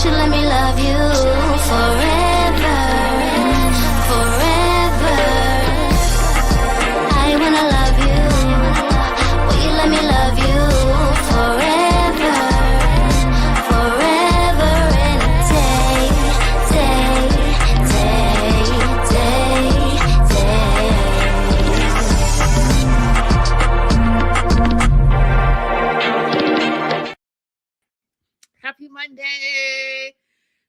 you let me love you forever, forever. I wanna love you. Will you let me love you forever, forever and a day, day, day, day, day. Happy Monday.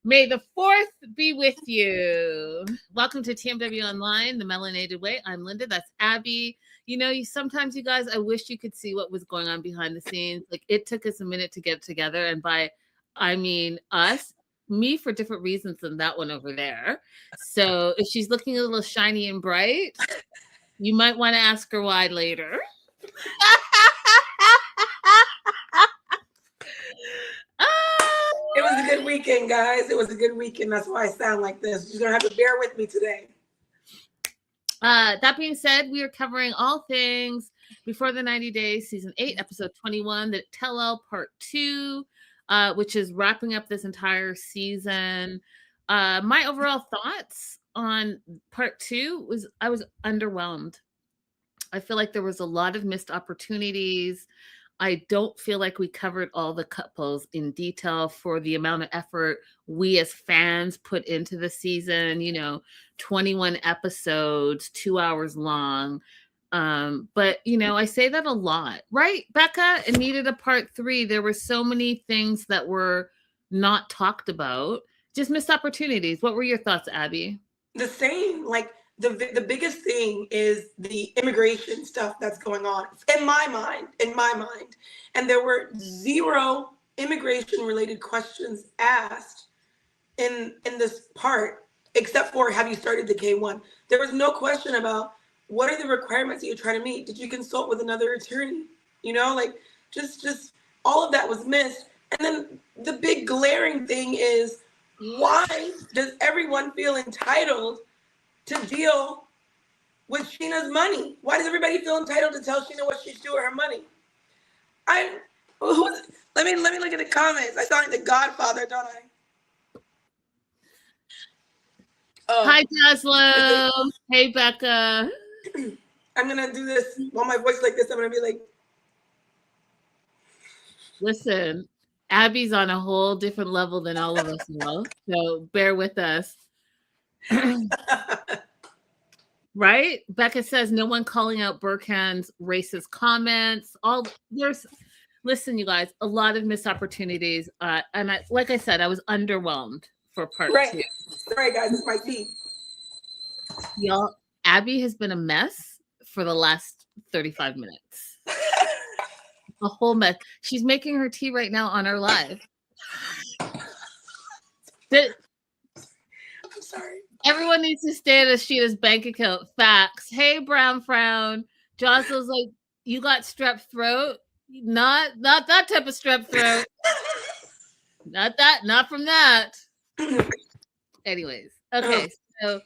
May the 4th be with you. Welcome to TMW Online, the Melanated Way. I'm Linda. That's Abby. You know, sometimes you guys, I wish you could see what was going on behind the scenes. Like, it took us a minute to get together. And by, I mean us, me for different reasons than that one over there. So if she's looking a little shiny and bright, you might want to ask her why later. It was a good weekend, guys. It was a good weekend. That's why I sound like this. You're going to have to bear with me today. That being said, we are covering all things Before the 90 Days, Season 8, Episode 21, the Tell-All Part 2, which is wrapping up this entire season. My overall thoughts on Part 2 was I was underwhelmed. I feel like there was a lot of missed opportunities. I don't feel like we covered all the couples in detail for the amount of effort we as fans put into the season, 21 episodes, 2 hours long. But, I say that a lot, right, Becca? It needed a part 3. There were so many things that were not talked about, just missed opportunities. What were your thoughts, Abby? The same, like, the biggest thing is the immigration stuff that's going on in my mind. And there were 0 immigration related questions asked in this part, except for, have you started the K1? There was no question about what are the requirements that you're trying to meet? Did you consult with another attorney? Just all of that was missed. And then the big glaring thing is, why does everyone feel entitled to deal with Sheena's money? Why does everybody feel entitled to tell Sheena what she should do with her money? Let me look at the comments. I sound like the Godfather, don't I? Hi, Jaslo. Hey, Becca. I'm gonna do this while my voice like this. I'm gonna be like, listen, Abby's on a whole different level than all of us now, so bear with us. Right? Becca says no one calling out Burkhan's racist comments. Listen, you guys, a lot of missed opportunities. And like I said, I was underwhelmed for part 2. Sorry, guys, it's my tea. Y'all, Abby has been a mess for the last 35 minutes. A whole mess. She's making her tea right now on our live. I'm sorry. Everyone needs to stay at Ashita's bank account. Facts. Hey, Brown Frown. Jossel's like, you got strep throat? Not that type of strep throat. Not from that. Anyways, okay, so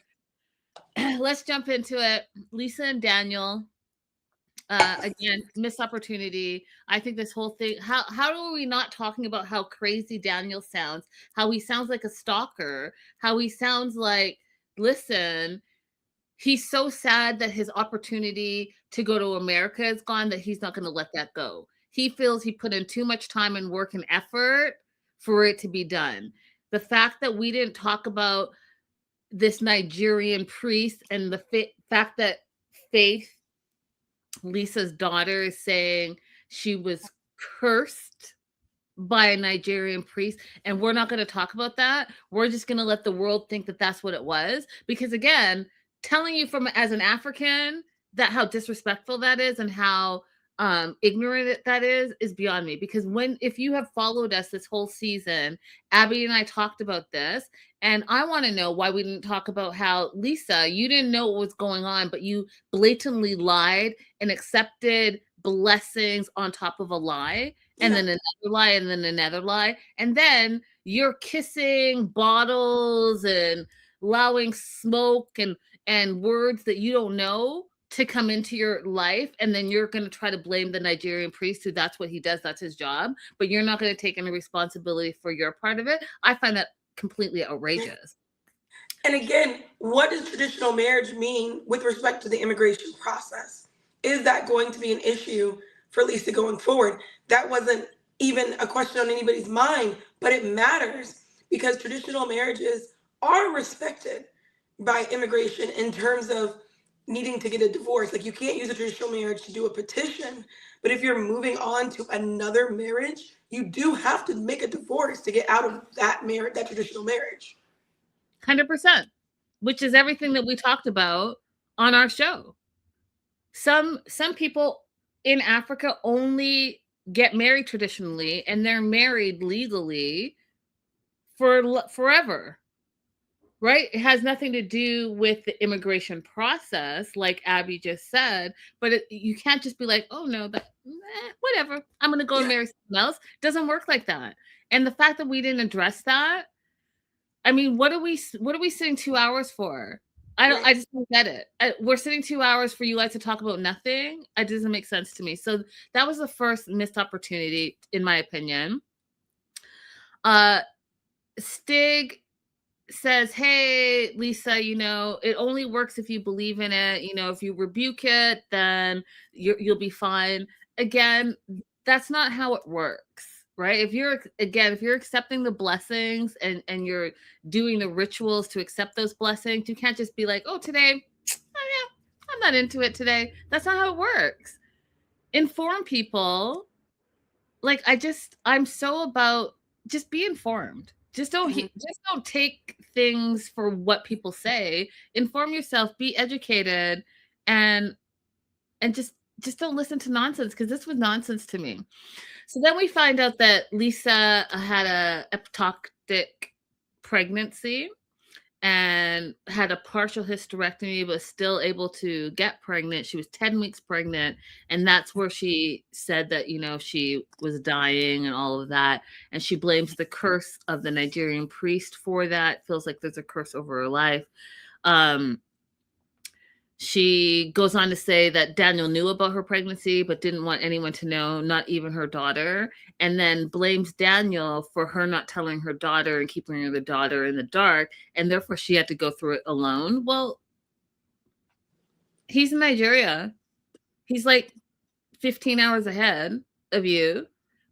let's jump into it. Lisa and Daniel. Again, missed opportunity. I think this whole thing, how are we not talking about how crazy Daniel sounds, how he sounds like a stalker, how he sounds like, listen, he's so sad that his opportunity to go to America is gone that he's not going to let that go. He feels he put in too much time and work and effort for it to be done. The fact that we didn't talk about this Nigerian priest and the fact that Faith, Lisa's daughter, is saying she was cursed by a Nigerian priest, and we're not going to talk about that. We're just going to let the world think that that's what it was, because again, telling you as an African that how disrespectful that is and how ignorant that is beyond me. Because if you have followed us this whole season, Abby and I talked about this, and I want to know why we didn't talk about how, Lisa, you didn't know what was going on, but you blatantly lied and accepted blessings on top of a lie, and then another lie, and then another lie, and then you're kissing bottles and allowing smoke and words that you don't know to come into your life, and then you're going to try to blame the Nigerian priest who that's what he does, that's his job, but you're not going to take any responsibility for your part of it. I find that completely outrageous. And again, what does traditional marriage mean with respect to the immigration process? Is that going to be an issue for Lisa going forward? That wasn't even a question on anybody's mind, but it matters because traditional marriages are respected by immigration in terms of needing to get a divorce. Like, you can't use a traditional marriage to do a petition, but if you're moving on to another marriage, you do have to make a divorce to get out of that marriage, that traditional marriage. 100%, which is everything that we talked about on our show. Some people in Africa only get married traditionally, and they're married legally for forever. Right? It has nothing to do with the immigration process, like Abby just said, but you can't just be like, oh no, whatever, I'm going to go and marry someone else. It doesn't work like that. And the fact that we didn't address that, I mean, what are we sitting 2 hours for? I just don't get it. We're sitting 2 hours for you guys to talk about nothing. It doesn't make sense to me. So that was the first missed opportunity, in my opinion. Stig says, hey, Lisa, it only works if you believe in it. If you rebuke it, then you'll be fine. Again, that's not how it works, right? If you're accepting the blessings and you're doing the rituals to accept those blessings, you can't just be like, oh, today, I'm not into it today. That's not how it works. Inform people. Like, I'm so about just be informed. Just don't take things for what people say. Inform yourself, be educated, and just don't listen to nonsense, because this was nonsense to me. So then we find out that Lisa had a ectopic pregnancy and had a partial hysterectomy, but still able to get pregnant. She was 10 weeks pregnant. And that's where she said that, she was dying and all of that. And she blames the curse of the Nigerian priest for that. Feels like there's a curse over her life. She goes on to say that Daniel knew about her pregnancy, but didn't want anyone to know, not even her daughter, and then blames Daniel for her not telling her daughter and keeping her daughter in the dark, and therefore she had to go through it alone. Well, he's in Nigeria. He's like 15 hours ahead of you.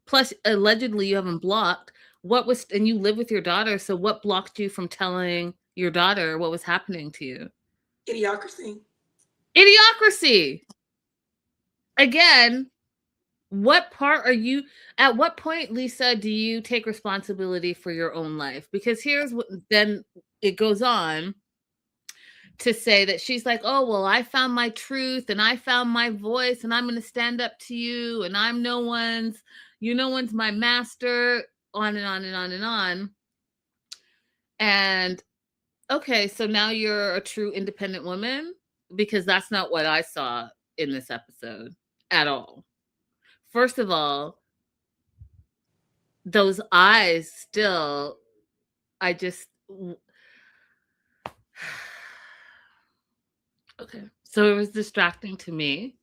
Plus, allegedly, you have him blocked. And you live with your daughter, so what blocked you from telling your daughter what was happening to you? Idiocracy. Again, what part are you at? What point, Lisa, do you take responsibility for your own life? Because here's what then it goes on to say that she's like, oh, well, I found my truth and I found my voice and I'm going to stand up to you and I'm no one's my master, on and on and on and on. And okay, so now you're a true independent woman? Because that's not what I saw in this episode at all. First of all, those eyes still, okay. So it was distracting to me.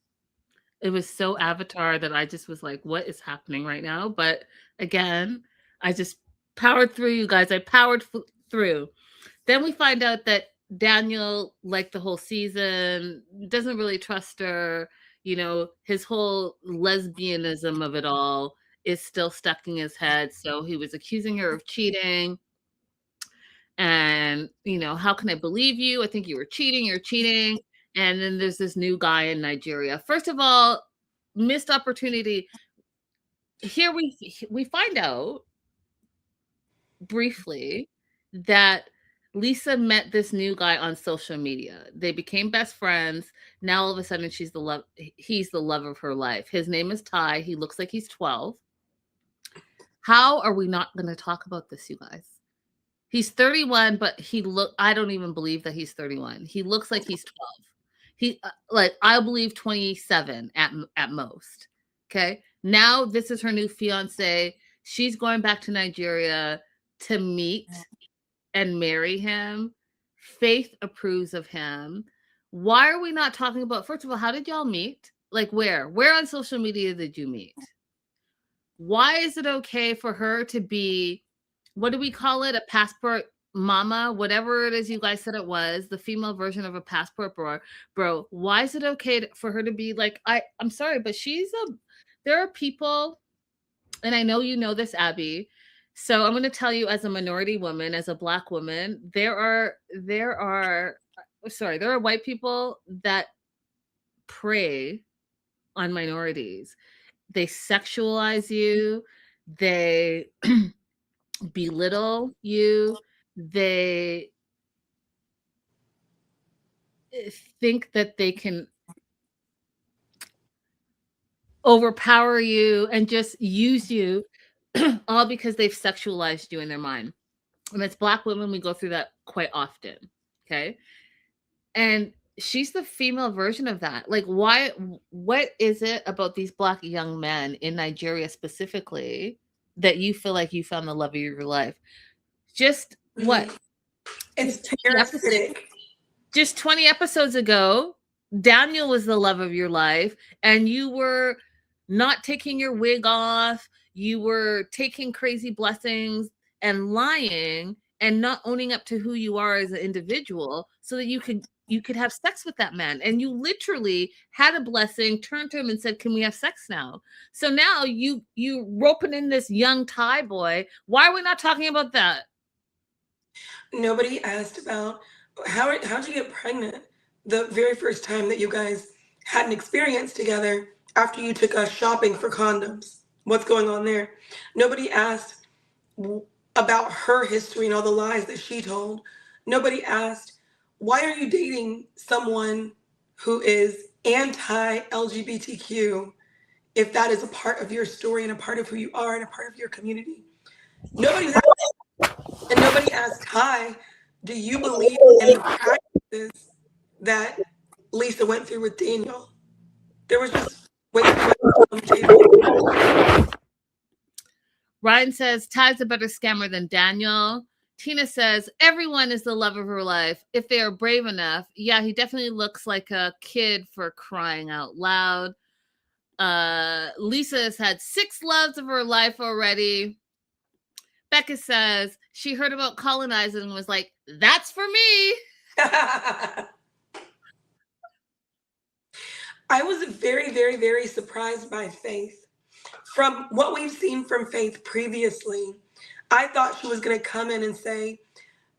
It was so Avatar that I just was like, what is happening right now? But again, I just powered through, you guys. I powered through. Then we find out that Daniel, like the whole season, doesn't really trust her. His whole lesbianism of it all is still stuck in his head. So he was accusing her of cheating. And, how can I believe you? I think you were cheating. You're cheating. And then there's this new guy in Nigeria. First of all, missed opportunity. Here we find out briefly that Lisa met this new guy on social media. They became best friends. Now all of a sudden he's the love of her life. His name is Ty. He looks like he's 12. How are we not going to talk about this, you guys? He's 31, but I don't even believe that he's 31. He looks like he's 12. I believe 27 at most. Okay. Now this is her new fiance. She's going back to Nigeria to meet and marry him. Faith approves of him. why are we not talking about, first of all, how did y'all meet? Like where on social media did you meet? Why is it okay for her to be, what do we call it? A passport mama, whatever it is you guys said it was, the female version of a passport bro. Why is it okay for her to be like, I'm sorry, but there are people, and I know you know this, Abby. So I'm going to tell you, as a minority woman, as a Black woman, there are white people that prey on minorities. They sexualize you, they belittle you, they think that they can overpower you and just use you all because they've sexualized you in their mind. And as Black women, we go through that quite often. Okay. And she's the female version of that. Like, what is it about these Black young men in Nigeria specifically that you feel like you found the love of your life? Just what? It's parasitic. Just 20 episodes ago, Daniel was the love of your life, and you were not taking your wig off. You were taking crazy blessings and lying and not owning up to who you are as an individual so that you could have sex with that man. And you literally had a blessing, turned to him and said, "Can we have sex now?" So now you roping in this young Thai boy. Why are we not talking about that? Nobody asked about how'd you get pregnant the very first time that you guys had an experience together after you took us shopping for condoms. What's going on there? Nobody asked about her history and all the lies that she told. Nobody asked, why are you dating someone who is anti-LGBTQ if that is a part of your story and a part of who you are and a part of your community? Nobody asked, and nobody asked, hi, do you believe in the practices that Lisa went through with Daniel? There was just way too much on the table. Ryan says Ty's a better scammer than Daniel. Tina says everyone is the love of her life if they are brave enough. Yeah, he definitely looks like a kid, for crying out loud. Lisa has had 6 loves of her life already. Becca says she heard about colonizing and was like, that's for me. I was very, very, very surprised by Faith. From what we've seen from Faith previously, I thought she was going to come in and say,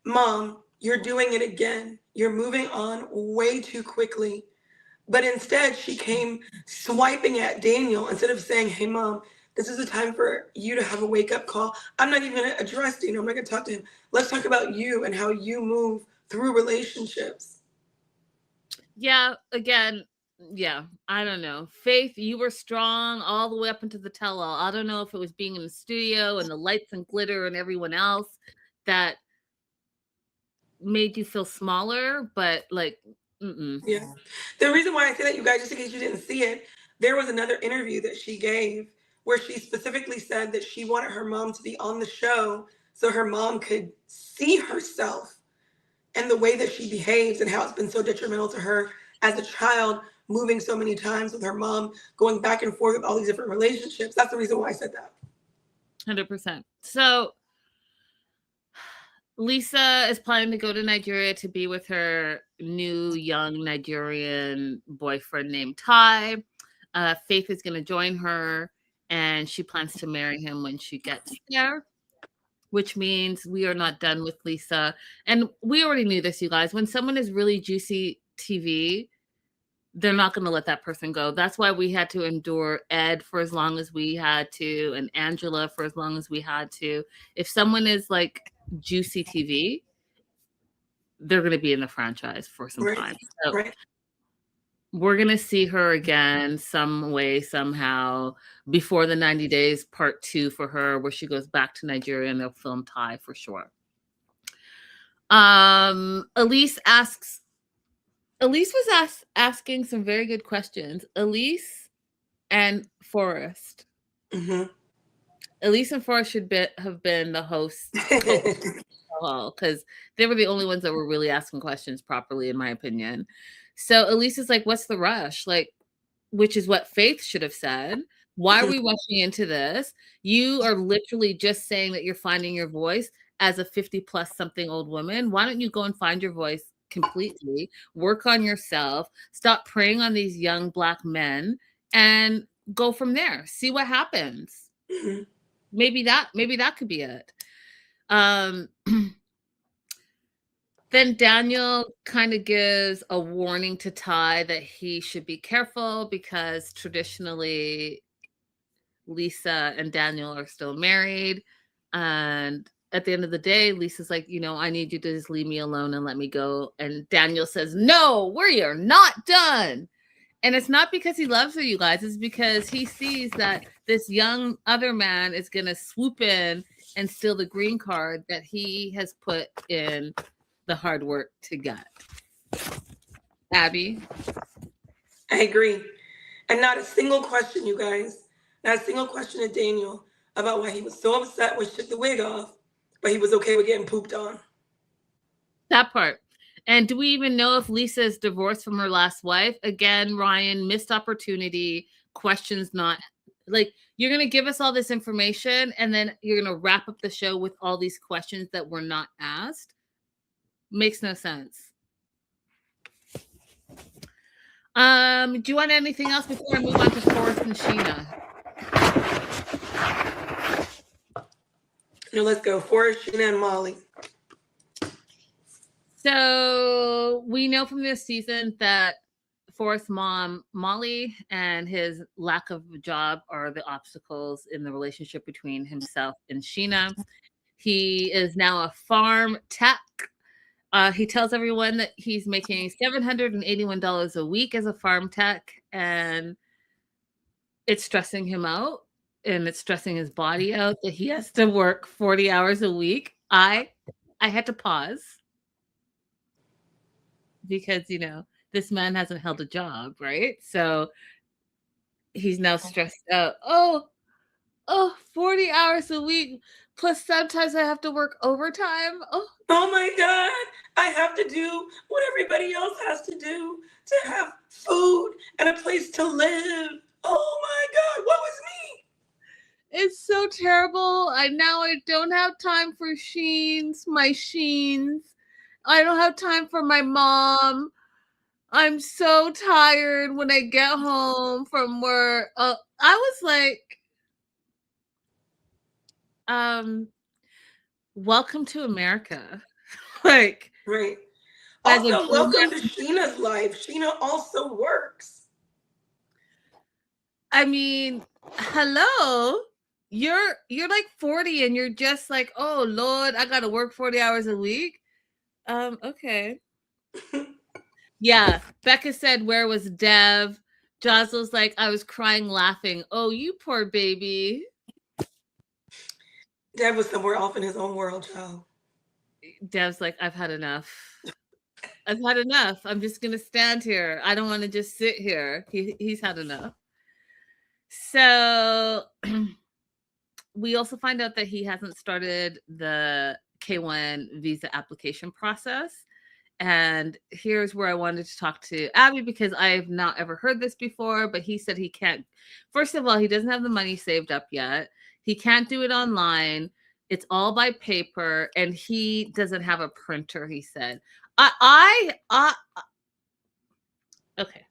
Mom, you're doing it again. You're moving on way too quickly. But instead, she came swiping at Daniel instead of saying, hey, Mom, this is a time for you to have a wake-up call. I'm not even going to address Daniel. I'm not going to talk to him. Let's talk about you and how you move through relationships. Yeah, again, yeah, I don't know. Faith, you were strong all the way up into the tell-all. I don't know if it was being in the studio and the lights and glitter and everyone else that made you feel smaller, but like, Yeah. The reason why I say that, you guys, just in case you didn't see it, there was another interview that she gave where she specifically said that she wanted her mom to be on the show so her mom could see herself and the way that she behaves and how it's been so detrimental to her as a child, moving so many times with her mom, going back and forth with all these different relationships. That's the reason why I said that. 100%. So Lisa is planning to go to Nigeria to be with her new young Nigerian boyfriend named Ty. Faith is going to join her, and she plans to marry him when she gets there, which means we are not done with Lisa. And we already knew this, you guys. When someone is really juicy TV, they're not going to let that person go. That's why we had to endure Ed for as long as we had to, and Angela for as long as we had to. If someone is like juicy TV, they're going to be in the franchise for some time. So we're going to see her again some way, somehow, before the 90 Days Part 2 for her, where she goes back to Nigeria and they'll film Ty for sure. Elise was asking some very good questions. Elise and Forrest. Mm-hmm. Elise and Forrest should have been the hosts because they were the only ones that were really asking questions properly, in my opinion. So Elise is like, what's the rush? Like, which is what Faith should have said. Why are we rushing into this? You are literally just saying that you're finding your voice as a 50 plus something old woman. Why don't you go and find your voice completely, work on yourself, stop preying on these young Black men, and go from there. See what happens. Mhm. Maybe that could be it. Then Daniel kind of gives a warning to Ty that he should be careful because traditionally Lisa and Daniel are still married. And at the end of the day, Lisa's like, I need you to just leave me alone and let me go. And Daniel says, no, we are not done. And it's not because he loves her, you guys. It's because he sees that this young other man is going to swoop in and steal the green card that he has put in the hard work to get. Abby? I agree. And not a single question, you guys. Not a single question to Daniel about why he was so upset when she took the wig off, but he was okay with getting pooped on. That part. And do we even know if Lisa is divorced from her last wife? Again, Ryan, missed opportunity, questions not. Like, you're going to give us all this information, and then you're going to wrap up the show with all these questions that were not asked. Makes no sense. Do you want anything else before I move on to Forrest and Sheena? No, let's go. Forrest, Sheena, and Molly. So we know from this season that Forrest's mom, Molly, and his lack of a job are the obstacles in the relationship between himself and Sheena. He is now a farm tech. He tells everyone that he's making $781 a week as a farm tech, and it's stressing him out, and it's stressing his body out that he has to work 40 hours a week. I had to pause because, this man hasn't held a job, right? So he's now stressed out. Oh, 40 hours a week. Plus sometimes I have to work overtime. Oh my God. I have to do what everybody else has to do to have food and a place to live. Oh my God. What was me? It's so terrible. I don't have time for my Sheens. I don't have time for my mom. I'm so tired when I get home from work. I was like, welcome to America. Like, Right. as a Also, welcome to Sheena's life. Sheena also works. I mean, hello. You're like 40 and you're just like, oh Lord, I gotta work 40 hours a week. Okay. Yeah. Becca said, where was Dev? Jocelyn's like, I was crying laughing. Oh, you poor baby. Dev was somewhere off in his own world, child. Dev's like, I've had enough. I've had enough. I'm just gonna stand here. I don't want to just sit here. He's had enough. So we also find out that he hasn't started the K1 visa application process. And here's where I wanted to talk to Abby because I've not ever heard this before, but he said he can't. First of all, he doesn't have the money saved up yet. He can't do it online. It's all by paper, and he doesn't have a printer, he said. Okay.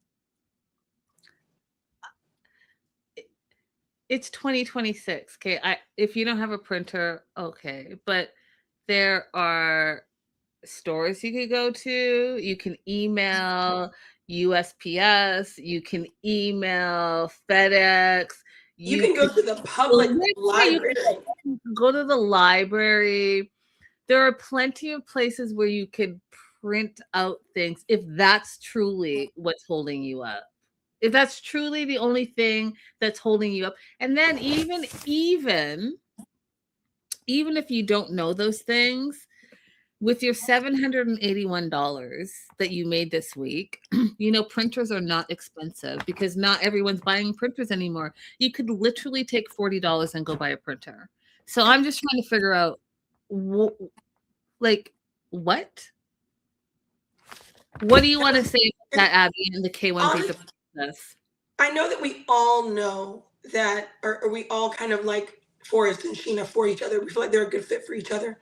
It's 2026. Okay. If you don't have a printer, okay. But there are stores you could go to. You can email USPS. You can email FedEx. You can go to the public library. You can go to the library. There are plenty of places where you could print out things if that's truly what's holding you up. If that's truly the only thing that's holding you up. And then even if you don't know those things, with your $781 that you made this week, printers are not expensive because not everyone's buying printers anymore. You could literally take $40 and go buy a printer. So I'm just trying to figure out what? What do you want to say about that, Abby, and the K1 visa Honest, process? I know that we all know that, or we all kind of like Forrest and Sheena for each other. We feel like they're a good fit for each other.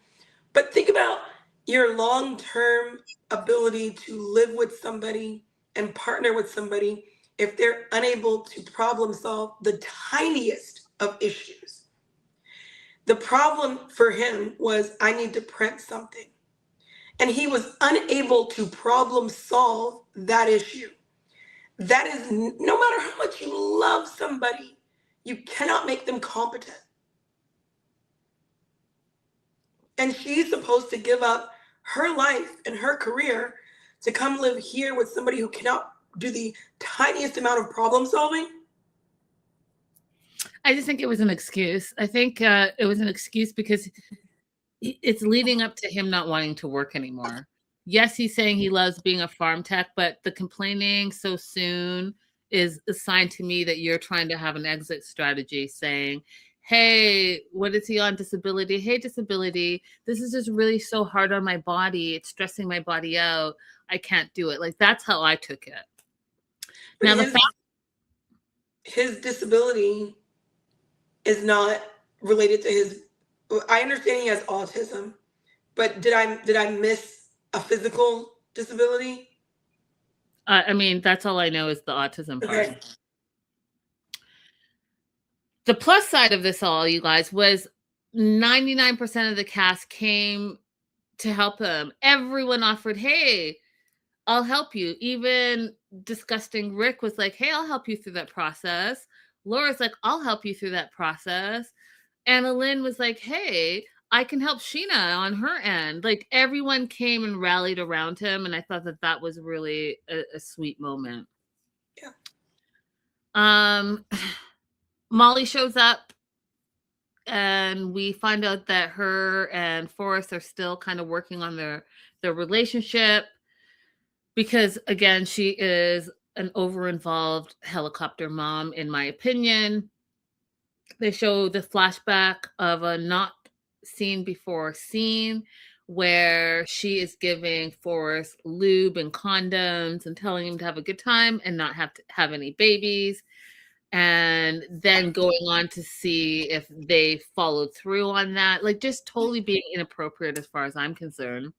But think about your long term ability to live with somebody and partner with somebody if they're unable to problem solve the tiniest of issues. The problem for him was I need to print something. And he was unable to problem solve that issue. That is, no matter how much you love somebody, you cannot make them competent. And she's supposed to give up her life and her career to come live here with somebody who cannot do the tiniest amount of problem solving. I just think it was an excuse. I think it was an excuse because it's leading up to him not wanting to work anymore. Yes, he's saying he loves being a farm tech, but the complaining so soon is a sign to me that you're trying to have an exit strategy saying, hey, what is he on disability? Hey, disability, this is just really so hard on my body. It's stressing my body out. I can't do it. Like, that's how I took it. But Now, his disability is not related to his. I understand he has autism, but did I miss a physical disability? I mean, that's all I know is the autism part. Okay. The plus side of this all, you guys, was 99% of the cast came to help him. Everyone offered, hey, I'll help you. Even disgusting Rick was like, hey, I'll help you through that process. Laura's like, I'll help you through that process. Anna Lynn was like, hey, I can help Sheena on her end. Like, everyone came and rallied around him. And I thought that that was really a sweet moment. Yeah. Molly shows up and we find out that her and Forrest are still kind of working on their relationship because, again, she is an over-involved helicopter mom, in my opinion. They show the flashback of a not seen before scene where she is giving Forrest lube and condoms and telling him to have a good time and not have to have any babies, and then going on to see if they followed through on that. Like, just totally being inappropriate as far as I'm concerned.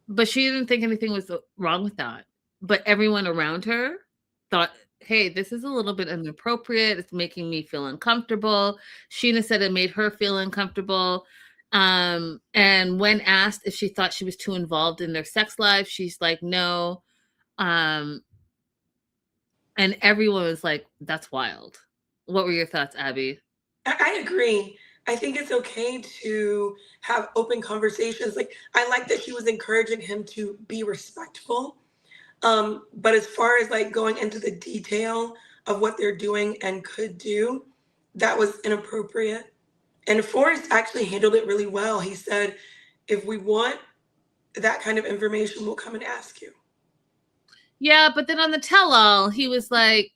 But she didn't think anything was wrong with that. But everyone around her thought, hey, this is a little bit inappropriate. It's making me feel uncomfortable. Sheena said it made her feel uncomfortable. And when asked if she thought she was too involved in their sex life, she's like, no. And everyone was like, that's wild. What were your thoughts, Abby? I agree. I think it's okay to have open conversations. Like, I like that she was encouraging him to be respectful. But as far as like going into the detail of what they're doing and could do, that was inappropriate. And Forrest actually handled it really well. He said, if we want that kind of information, we'll come and ask you. Yeah, but then on the tell-all, he was like,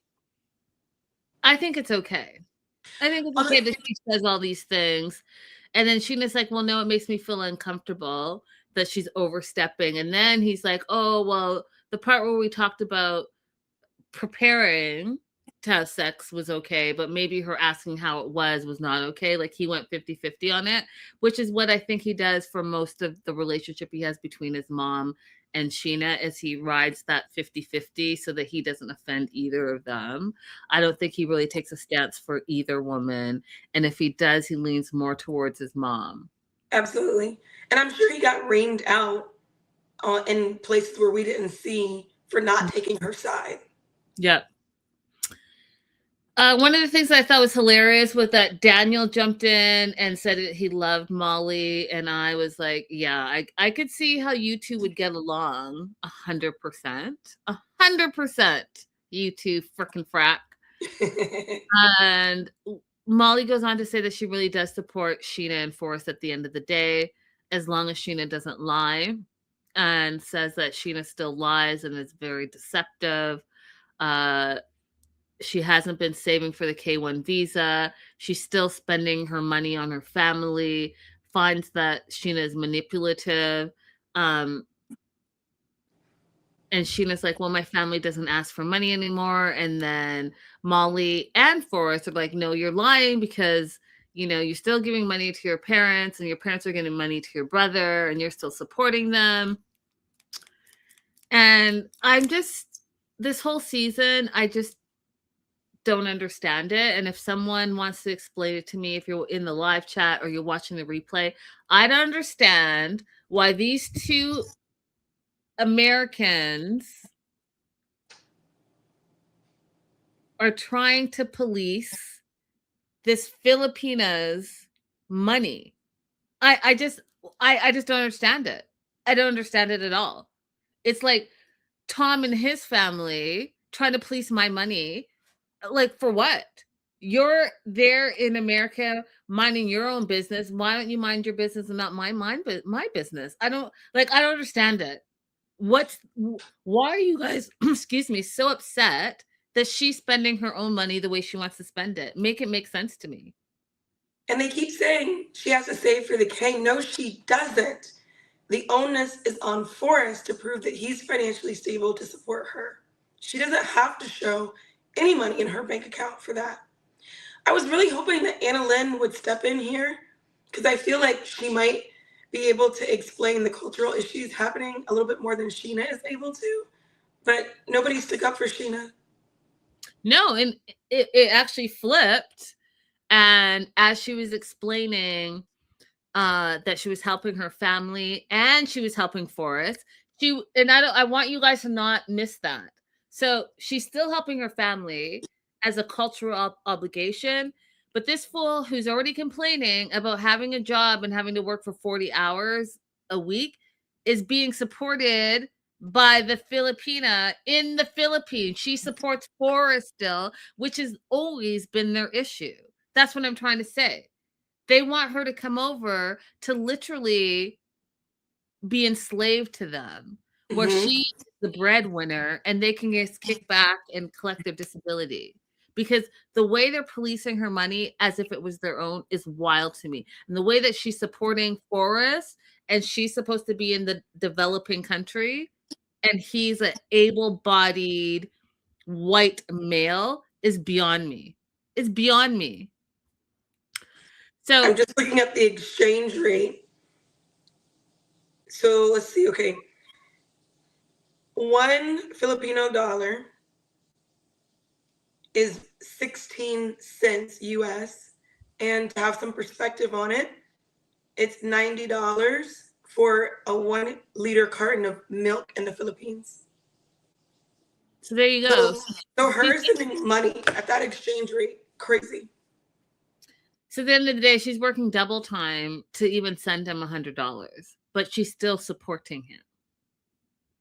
I think it's okay. I think it's okay that she says all these things. And then Sheena's like, well, no, it makes me feel uncomfortable that she's overstepping. And then he's like, oh, well, the part where we talked about preparing to have sex was okay, but maybe her asking how it was not okay. Like, he went 50-50 on it, which is what I think he does for most of the relationship he has between his mom and Sheena, as he rides that 50-50 so that he doesn't offend either of them. I don't think he really takes a stance for either woman. And if he does, he leans more towards his mom. Absolutely. And I'm sure he got rained out in places where we didn't see for not taking her side. Yep. One of the things I thought was hilarious was that Daniel jumped in and said that he loved Molly. And I was like, yeah, I could see how you two would get along 100%. 100%. You two frickin' frack. And Molly goes on to say that she really does support Sheena and Forrest at the end of the day, as long as Sheena doesn't lie, and says that Sheena still lies and is very deceptive. She hasn't been saving for the K1 visa. She's still spending her money on her family, finds that Sheena is manipulative. Um, and Sheena's like, well, my family doesn't ask for money anymore. And then Molly and Forrest are like, no, you're lying because, you know, you're still giving money to your parents and your parents are giving money to your brother and you're still supporting them. And this whole season, I just don't understand it. And if someone wants to explain it to me, if you're in the live chat or you're watching the replay, I don't understand why these two Americans are trying to police this Filipina's money. I just don't understand it. I don't understand it at all. It's like Tom and his family trying to police my money. Like, for what? You're there in America minding your own business. Why don't you mind your business and not my business? I don't understand it. Why are you guys, excuse me, so upset that she's spending her own money the way she wants to spend it? Make it make sense to me. And they keep saying she has to save for the king. No, she doesn't. The onus is on Forrest to prove that he's financially stable to support her. She doesn't have to show any money in her bank account for that. I was really hoping that Anna Lynn would step in here because I feel like she might be able to explain the cultural issues happening a little bit more than Sheena is able to. But nobody stuck up for Sheena. No, and it actually flipped. And as she was explaining that she was helping her family and she was helping Forrest, I want you guys to not miss that. So she's still helping her family as a cultural obligation, but this fool who's already complaining about having a job and having to work for 40 hours a week is being supported by the Filipina in the Philippines. She supports Forrest still, which has always been their issue. That's what I'm trying to say. They want her to come over to literally be enslaved to them, where she's the breadwinner and they can get kicked back and collect their disability. Because the way they're policing her money as if it was their own is wild to me. And the way that she's supporting Forrest and she's supposed to be in the developing country and he's an able-bodied white male is beyond me. It's beyond me. So I'm just looking at the exchange rate. So let's see. Okay. 1 Filipino dollar is 16 cents US. And to have some perspective on it, it's $90 for a 1 liter carton of milk in the Philippines. So there you go. So her sending money at that exchange rate, crazy. So at the end of the day, she's working double time to even send him $100, but she's still supporting him.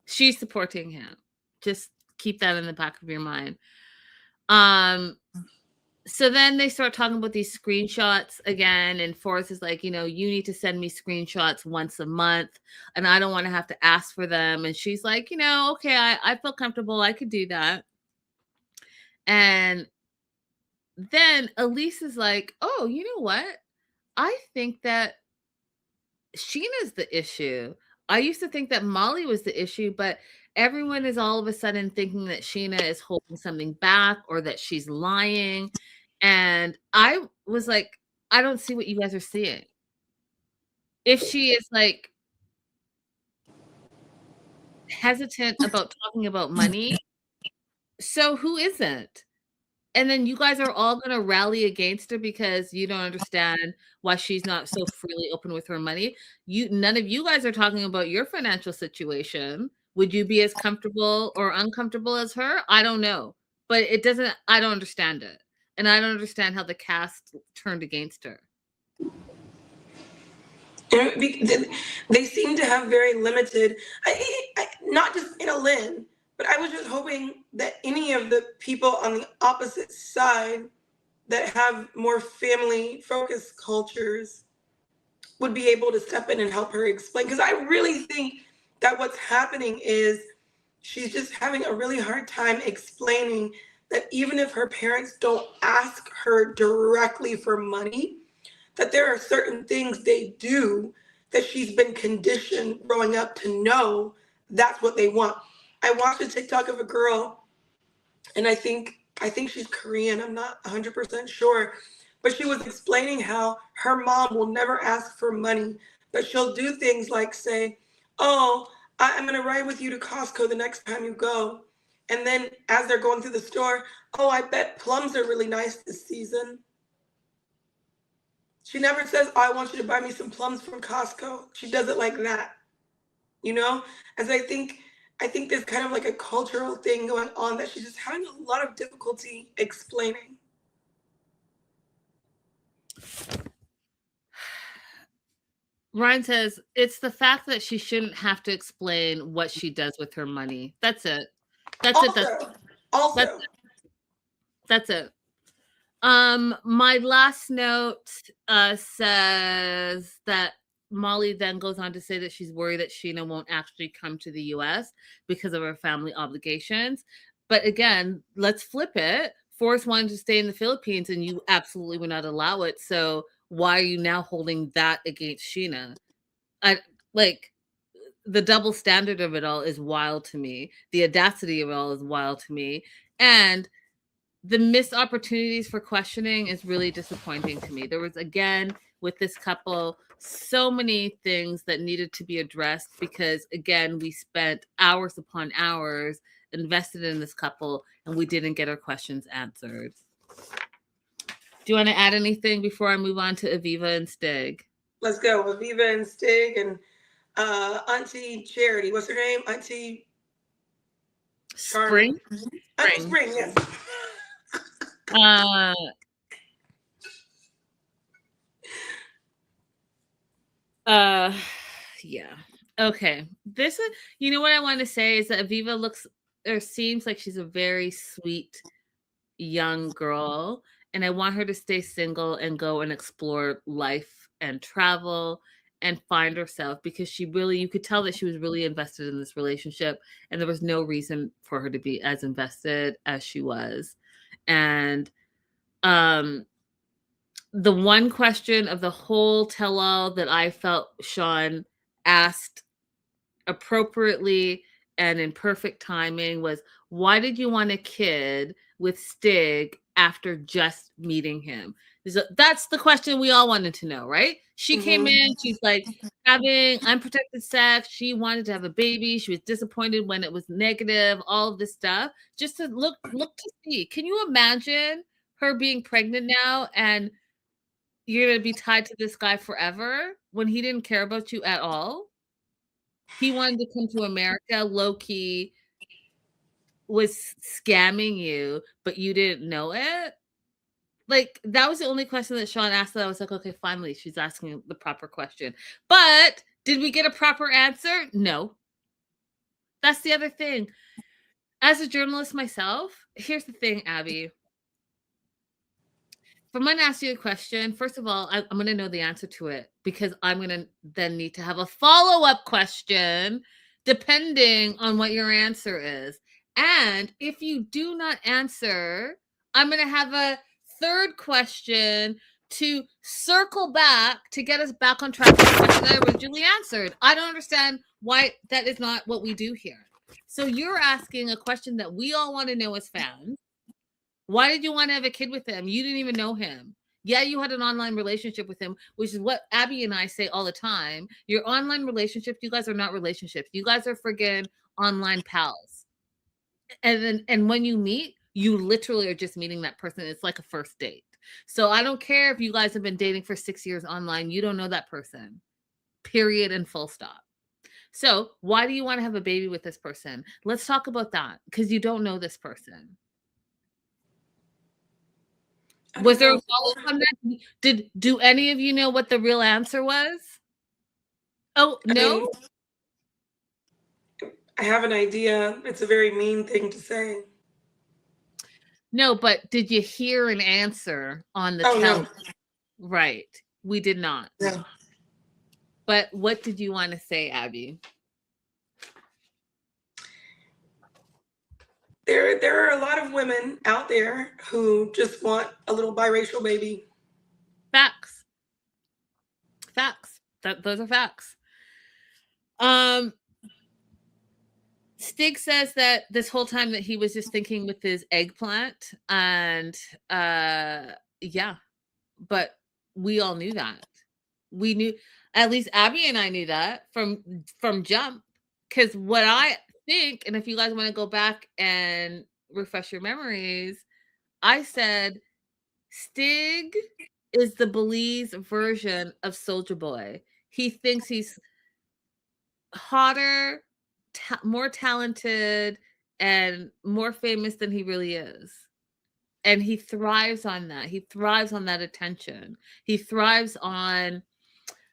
She's supporting him. Just keep that in the back of your mind. So then they start talking about these screenshots again, and Forrest is like, you know, you need to send me screenshots once a month, and I don't want to have to ask for them. And she's like, you know, okay, I feel comfortable. I could do that. And then Elise is like, oh, you know what? I think that Sheena's the issue. I used to think that Molly was the issue, but everyone is all of a sudden thinking that Sheena is holding something back or that she's lying. And I was like, I don't see what you guys are seeing. If she is like hesitant about talking about money, so who isn't? And then you guys are all going to rally against her because you don't understand why she's not so freely open with her money. None of you guys are talking about your financial situation. Would you be as comfortable or uncomfortable as her? I don't know. But I don't understand it. And I don't understand how the cast turned against her. They seem to have very limited, not just Anna Lynn, but I was just hoping that any of the people on the opposite side that have more family-focused cultures would be able to step in and help her explain. Because I really think that what's happening is she's just having a really hard time explaining that even if her parents don't ask her directly for money, that there are certain things they do that she's been conditioned growing up to know that's what they want. I watched a TikTok of a girl, and I think she's Korean. I'm not 100% sure, but she was explaining how her mom will never ask for money, but she'll do things like say, "Oh, I'm gonna ride with you to Costco the next time you go," and then as they're going through the store, "Oh, I bet plums are really nice this season." She never says, "Oh, I want you to buy me some plums from Costco." She does it like that, you know? As I think there's kind of like a cultural thing going on that she's just having a lot of difficulty explaining. Ryan says it's the fact that she shouldn't have to explain what she does with her money. That's it. That's it. Also, That's it. My last note says that Molly then goes on to say that she's worried that Sheena won't actually come to the US because of her family obligations. But again, let's flip it. Forrest wanted to stay in the Philippines and you absolutely would not allow it. So why are you now holding that against Sheena? I like the double standard of it all is wild to me. The audacity of it all is wild to me. And the missed opportunities for questioning is really disappointing to me. There was, again, with this couple, so many things that needed to be addressed because, again, we spent hours upon hours invested in this couple and we didn't get our questions answered. Do you want to add anything before I move on to Aviva and Stig? Let's go. Aviva and Stig and Auntie Charity. What's her name? Auntie Spring? Auntie Spring, yes. Yeah. Okay. This is, you know what I want to say is that Aviva looks or seems like she's a very sweet young girl, and I want her to stay single and go and explore life and travel and find herself because she really, you could tell that she was really invested in this relationship, and there was no reason for her to be as invested as she was. And the one question of the whole tell-all that I felt Sean asked appropriately and in perfect timing was, why did you want a kid with Stig after just meeting him? So that's the question we all wanted to know, right? She came in, she's like having unprotected sex. She wanted to have a baby. She was disappointed when it was negative, all of this stuff, just to look to see. Can you imagine her being pregnant now and you're going to be tied to this guy forever when he didn't care about you at all? He wanted to come to America, low-key was scamming you, but you didn't know it? Like, that was the only question that Sean asked that I was like, okay, finally, she's asking the proper question. But did we get a proper answer? No. That's the other thing. As a journalist myself, here's the thing, Abby. If I'm going to ask you a question, first of all, I'm going to know the answer to it because I'm going to then need to have a follow-up question depending on what your answer is. And if you do not answer, I'm going to have a third question to circle back to get us back on track to the question that I originally answered. I don't understand why that is not what we do here. So you're asking a question that we all want to know as fans. Why did you want to have a kid with him? You didn't even know him. Yeah, you had an online relationship with him, which is what Abby and I say all the time. Your online relationships, you guys are not relationships. You guys are friggin' online pals. And when you meet, you literally are just meeting that person. It's like a first date. So I don't care if you guys have been dating for 6 years online. You don't know that person. Period and full stop. So why do you want to have a baby with this person? Let's talk about that because you don't know this person. Was there a follow-up on that? Do any of you know what the real answer was? Oh, no? I have an idea. It's a very mean thing to say. No, but did you hear an answer on the no. Right. We did not. No. But what did you want to say, Abby? There are a lot of women out there who just want a little biracial baby. Facts. Facts. Those are facts. Stig says that this whole time that he was just thinking with his eggplant, and yeah, but we all knew that. We knew, at least Abby and I knew that from jump. Because what I think, and if you guys want to go back and refresh your memories, I said Stig is the Belize version of Soldier Boy. He thinks he's hotter, more talented, and more famous than he really is. And he thrives on that. He thrives on that attention. He thrives on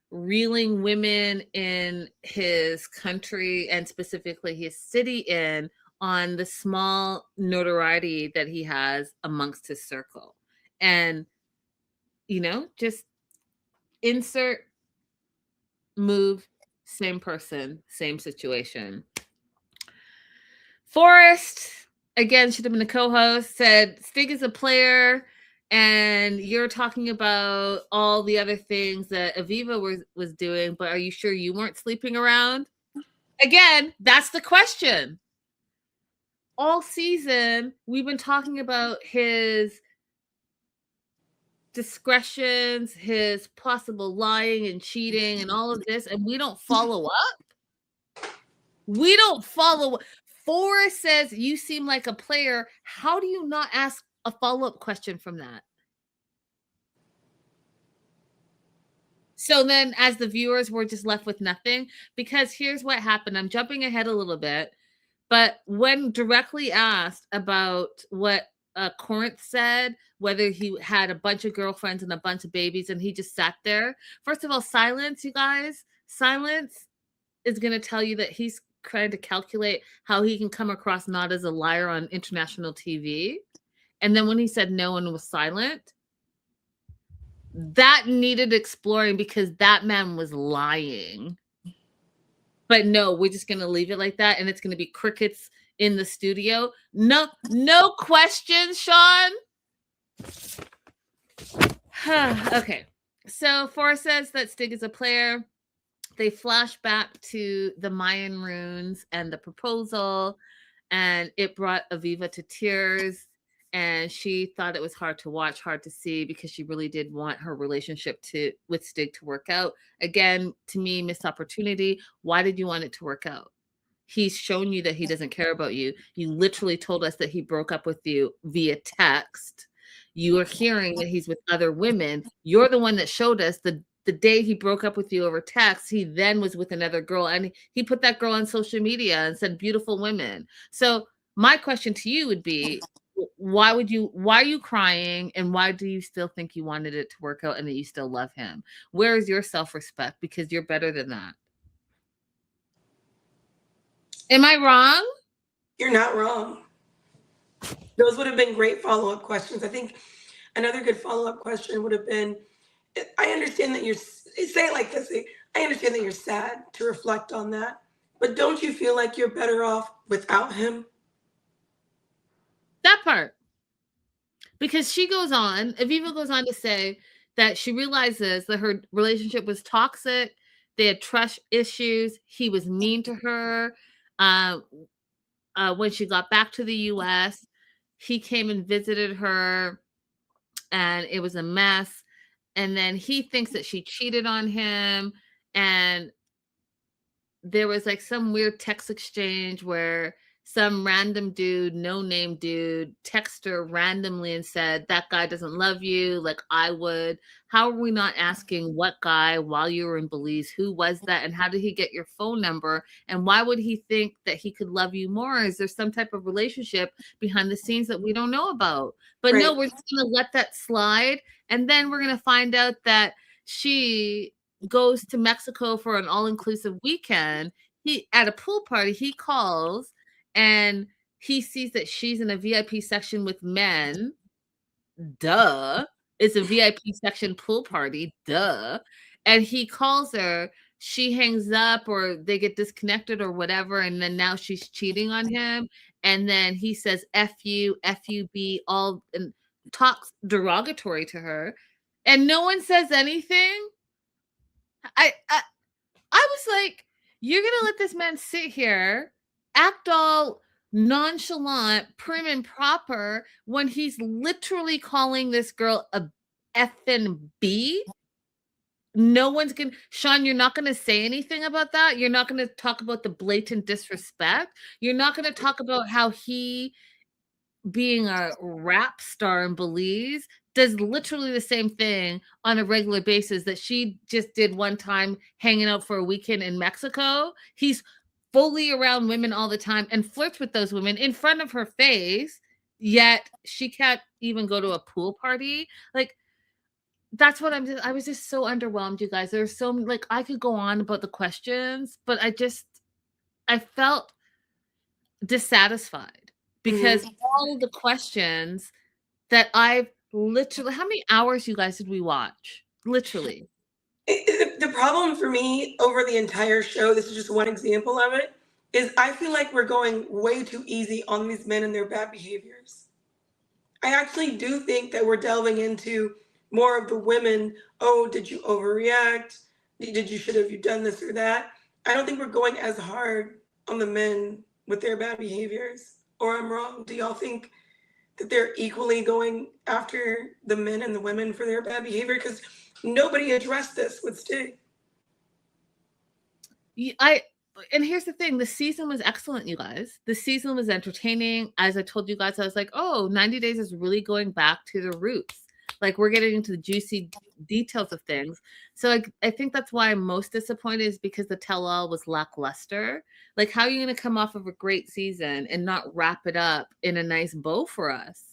reeling women in his country and specifically his city in on the small notoriety that he has amongst his circle. And, just insert, move, same person, same situation. Forrest, again, should have been the co-host, said Stig is a player and you're talking about all the other things that Aviva was doing, but are you sure you weren't sleeping around? Again, that's the question. All season, we've been talking about his discretions, his possible lying and cheating and all of this, and we don't follow up. We don't follow. Forrest says you seem like a player. How do you not ask a follow-up question from that? So then as the viewers, we're just left with nothing, because here's what happened. I'm jumping ahead a little bit, but when directly asked about what Corinth said, whether he had a bunch of girlfriends and a bunch of babies and he just sat there. First of all, silence, you guys. Silence is going to tell you that he's trying to calculate how he can come across not as a liar on international TV. And then when he said no and was silent, that needed exploring because that man was lying. But no, we're just going to leave it like that. And it's going to be crickets in the studio. No questions, Sean. Okay. So Forrest says that Stig is a player. They flash back to the Mayan runes and the proposal, and it brought Aviva to tears. And she thought it was hard to watch, hard to see, because she really did want her relationship with Stig to work out. Again, to me, missed opportunity. Why did you want it to work out? He's shown you that he doesn't care about you. You literally told us that he broke up with you via text. You are hearing that he's with other women. You're the one that showed us the day he broke up with you over text. He then was with another girl, and he put that girl on social media and said beautiful women. So my question to you would be, why are you crying, and why do you still think you wanted it to work out and that you still love him? Where is your self-respect? Because you're better than that. Am I wrong? You're not wrong. Those would have been great follow-up questions. I think another good follow-up question would have been, I understand that say it like this, I understand that you're sad to reflect on that, but don't you feel like you're better off without him? That part. Because Aviva goes on to say that she realizes that her relationship was toxic. They had trust issues. He was mean to her. When she got back to the US, he came and visited her, and it was a mess. And then he thinks that she cheated on him. And there was like some weird text exchange where some random dude, no-name dude, texted her randomly and said, that guy doesn't love you like I would. How are we not asking what guy while you were in Belize? Who was that? And how did he get your phone number? And why would he think that he could love you more? Is there some type of relationship behind the scenes that we don't know about? But Right. No, we're just going to let that slide. And then we're going to find out that she goes to Mexico for an all-inclusive weekend. At a pool party, he calls and he sees that she's in a VIP section with men. Duh. It's a VIP section pool party. Duh. And he calls her. She hangs up, or they get disconnected or whatever. And then now she's cheating on him. And then he says, F you, FUB, all, and talks derogatory to her. And no one says anything. I was like, you're gonna let this man sit here, act all nonchalant, prim and proper when he's literally calling this girl a effing B? No one's gonna Sean, you're not gonna say anything about that. You're not gonna talk about the blatant disrespect. You're not gonna talk about how he, being a rap star in Belize, does literally the same thing on a regular basis that she just did one time hanging out for a weekend in Mexico. He's fully around women all the time and flirts with those women in front of her face, yet she can't even go to a pool party. Like, that's what I was just so underwhelmed, you guys. There's so like I could go on about the questions, but I felt dissatisfied because all of the questions that I've literally, how many hours, you guys, did we watch? Literally. The problem for me over the entire show, this is just one example of it, is I feel like we're going way too easy on these men and their bad behaviors. I actually do think that we're delving into more of the women. Oh, did you overreact? Should have you done this or that? I don't think we're going as hard on the men with their bad behaviors. Or I'm wrong. Do y'all think that they're equally going after the men and the women for their bad behavior? Because nobody addressed this with Stig. And here's the thing, the season was excellent, you guys. The season was entertaining. As I told you guys, I was like, oh, 90 Days is really going back to the roots. Like, we're getting into the juicy details of things. So I think that's why I'm most disappointed, is because the tell-all was lackluster. Like, how are you going to come off of a great season and not wrap it up in a nice bow for us?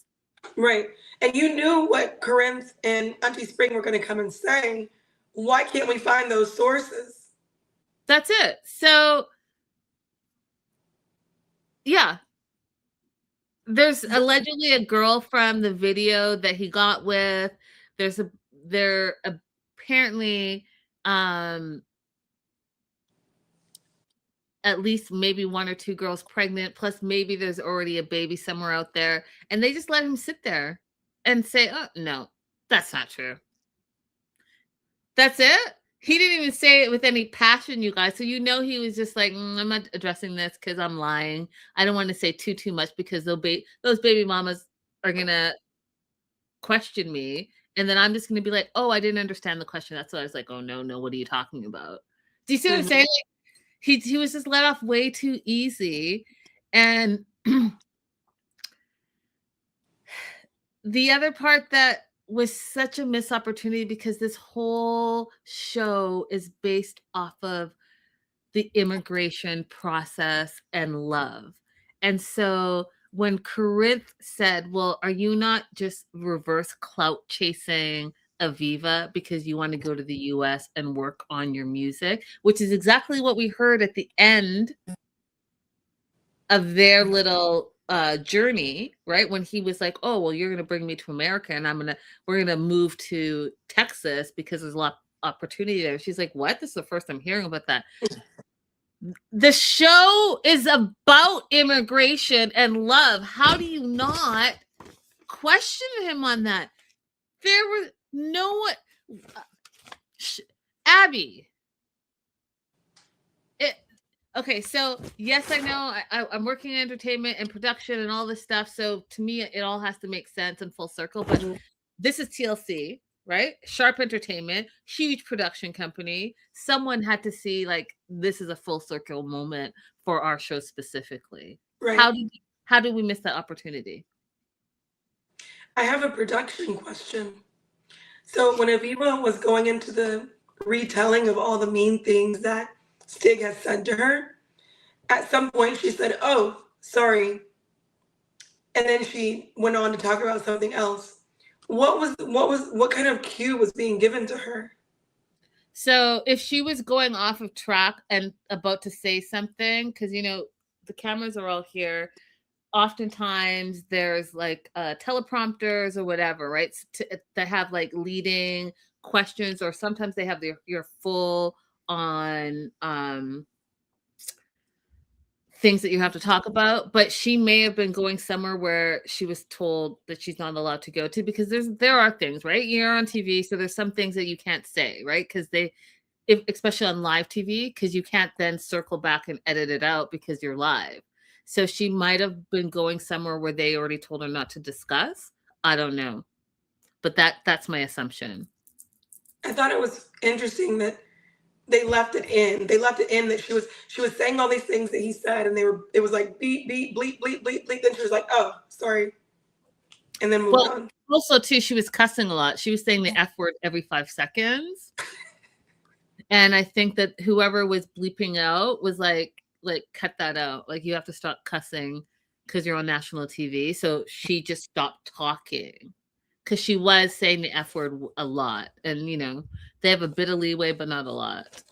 Right. And you knew what Corinth and Auntie Spring were going to come and say. Why can't we find those sources? That's it. So, yeah. There's allegedly a girl from the video that he got with. They're apparently at least maybe one or two girls pregnant, plus maybe there's already a baby somewhere out there. And they just let him sit there and say, oh, no, that's not true. That's it. He didn't even say it with any passion, you guys. So you know he was just like, I'm not addressing this because I'm lying. I don't want to say too much because those baby mamas are going to question me. And then I'm just going to be like, oh, I didn't understand the question. That's why I was like, oh, no, what are you talking about? Do you see what I'm saying? Like, he was just let off way too easy. And the other part that was such a missed opportunity, because this whole show is based off of the immigration process and love. And so when Corinth said, well, are you not just reverse clout chasing Aviva because you want to go to the US and work on your music, which is exactly what we heard at the end of their little journey, right? When he was like, oh, well, you're going to bring me to America and we're going to move to Texas because there's a lot of opportunity there. She's like, what? This is the first I'm hearing about that. The show is about immigration and love. How do you not question him on that? There was no Abby. Okay, so yes, I know I'm working in entertainment and production and all this stuff. So to me, it all has to make sense and full circle. But this is TLC, right? Sharp Entertainment, huge production company. Someone had to see like this is a full circle moment for our show specifically. Right. How did we miss that opportunity? I have a production question. So when Aviva was going into the retelling of all the mean things that Stig has said to her, at some point she said, oh, sorry. And then she went on to talk about something else. What kind of cue was being given to her? So if she was going off of track and about to say something, because, you know, the cameras are all here, oftentimes there's like teleprompters or whatever, right? To have like leading questions, or sometimes they have your full on things that you have to talk about. But she may have been going somewhere where she was told that she's not allowed to go to, because there are things, right? You're on TV, so there's some things that you can't say, right? Because especially on live TV, because you can't then circle back and edit it out because you're live. So she might have been going somewhere where they already told her not to discuss. I don't know, but that's my assumption. I thought it was interesting that they left it in. They left it in that she was saying all these things that he said, and it was like beep beep bleep bleep bleep bleep. Then she was like, "Oh, sorry," and then moved on. Also, too, she was cussing a lot. She was saying the F word every 5 seconds, and I think that whoever was bleeping out was like cut that out. Like, you have to stop cussing because you're on national TV. So she just stopped talking because she was saying the F word a lot, and they have a bit of leeway, but not a lot.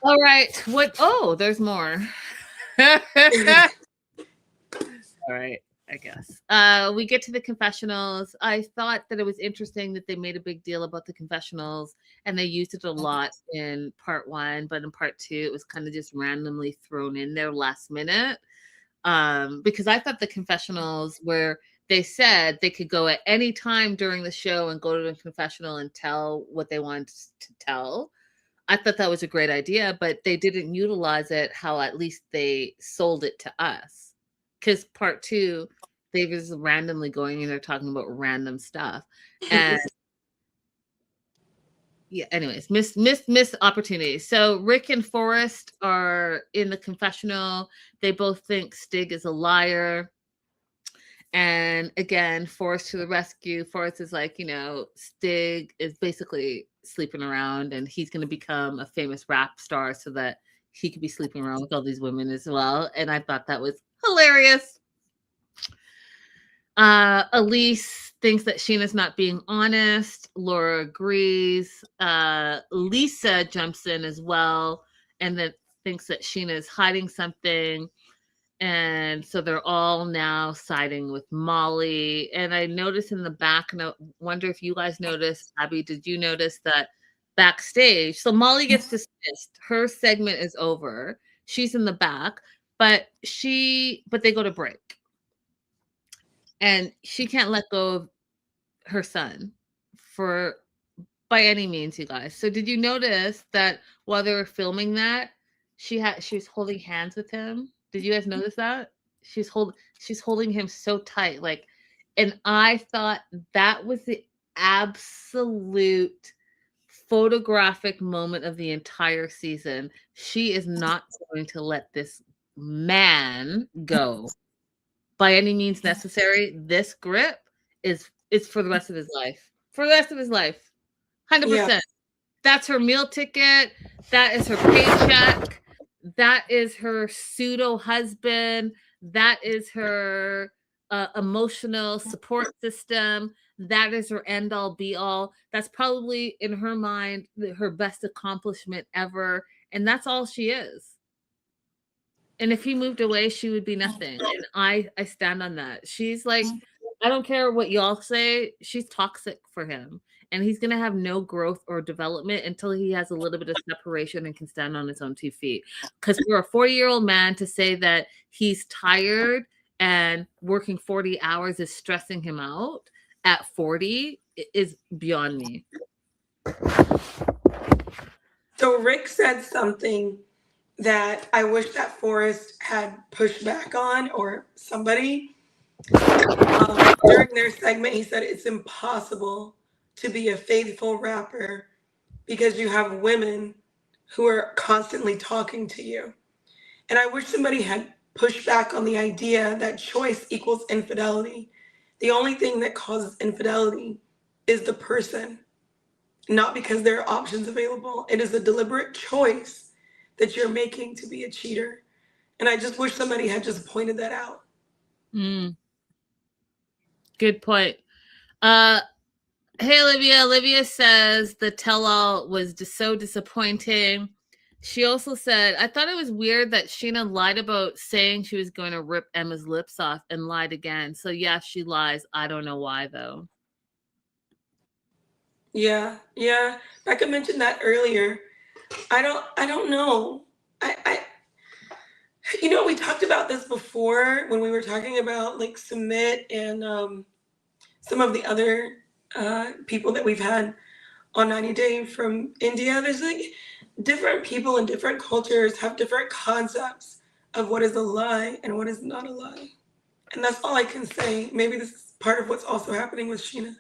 All right. Oh, there's more. All right, I guess. We get to the confessionals. I thought that it was interesting that they made a big deal about the confessionals, and they used it a lot in part 1, but in part 2, it was kind of just randomly thrown in there last minute. Because I thought the confessionals where they said they could go at any time during the show and go to a confessional and tell what they wanted to tell. I thought that was a great idea, but they didn't utilize it how at least they sold it to us. Because part 2, they was randomly going and they're talking about random stuff. And yeah, anyways, miss opportunities. So Rick and Forrest are in the confessional. They both think Stig is a liar. And again, Forrest to the rescue. Forrest is like, Stig is basically sleeping around and he's going to become a famous rap star so that he could be sleeping around with all these women as well. And I thought that was hilarious. Elise thinks that Sheena's not being honest. Laura agrees. Lisa jumps in as well and then thinks that Sheena is hiding something. And so they're all now siding with Molly. And I noticed in the back note, wonder if you guys noticed, Abby, did you notice that backstage? So Molly gets dismissed. Her segment is over. She's in the back, but they go to break. And she can't let go of her son by any means, you guys. So did you notice that while they were filming that, she was holding hands with him? Did you guys notice that? She's holding him so tight, and I thought that was the absolute photographic moment of the entire season. She is not going to let this man go by any means necessary. This grip is for the rest of his life. For the rest of his life. 100%. Yeah. That's her meal ticket. That is her paycheck. That is her pseudo husband. That is her emotional support system. That is her end all be all. That's probably in her mind her best accomplishment ever. And that's all she is. And if he moved away, she would be nothing. And I stand on that. She's like, I don't care what y'all say. She's toxic for him. And he's going to have no growth or development until he has a little bit of separation and can stand on his own 2 feet. Because for a 40-year-old man to say that he's tired and working 40 hours is stressing him out at 40 is beyond me. So Rick said something that I wish that Forrest had pushed back on, or somebody. During their segment, he said it's impossible to be a faithful rapper because you have women who are constantly talking to you. And I wish somebody had pushed back on the idea that choice equals infidelity. The only thing that causes infidelity is the person, not because there are options available. It is a deliberate choice that you're making to be a cheater. And I just wish somebody had just pointed that out. Good point. Hey, Olivia. Olivia says the tell-all was just so disappointing. She also said, I thought it was weird that Sheena lied about saying she was going to rip Emma's lips off and lied again. So yeah, she lies. I don't know why though. Yeah. Becca mentioned that earlier. I don't know. We talked about this before when we were talking about like Submit and some of the other people that we've had on 90 Day from India. There's like different people and different cultures have different concepts of what is a lie and what is not a lie. And that's all I can say. Maybe this is part of what's also happening with Sheena.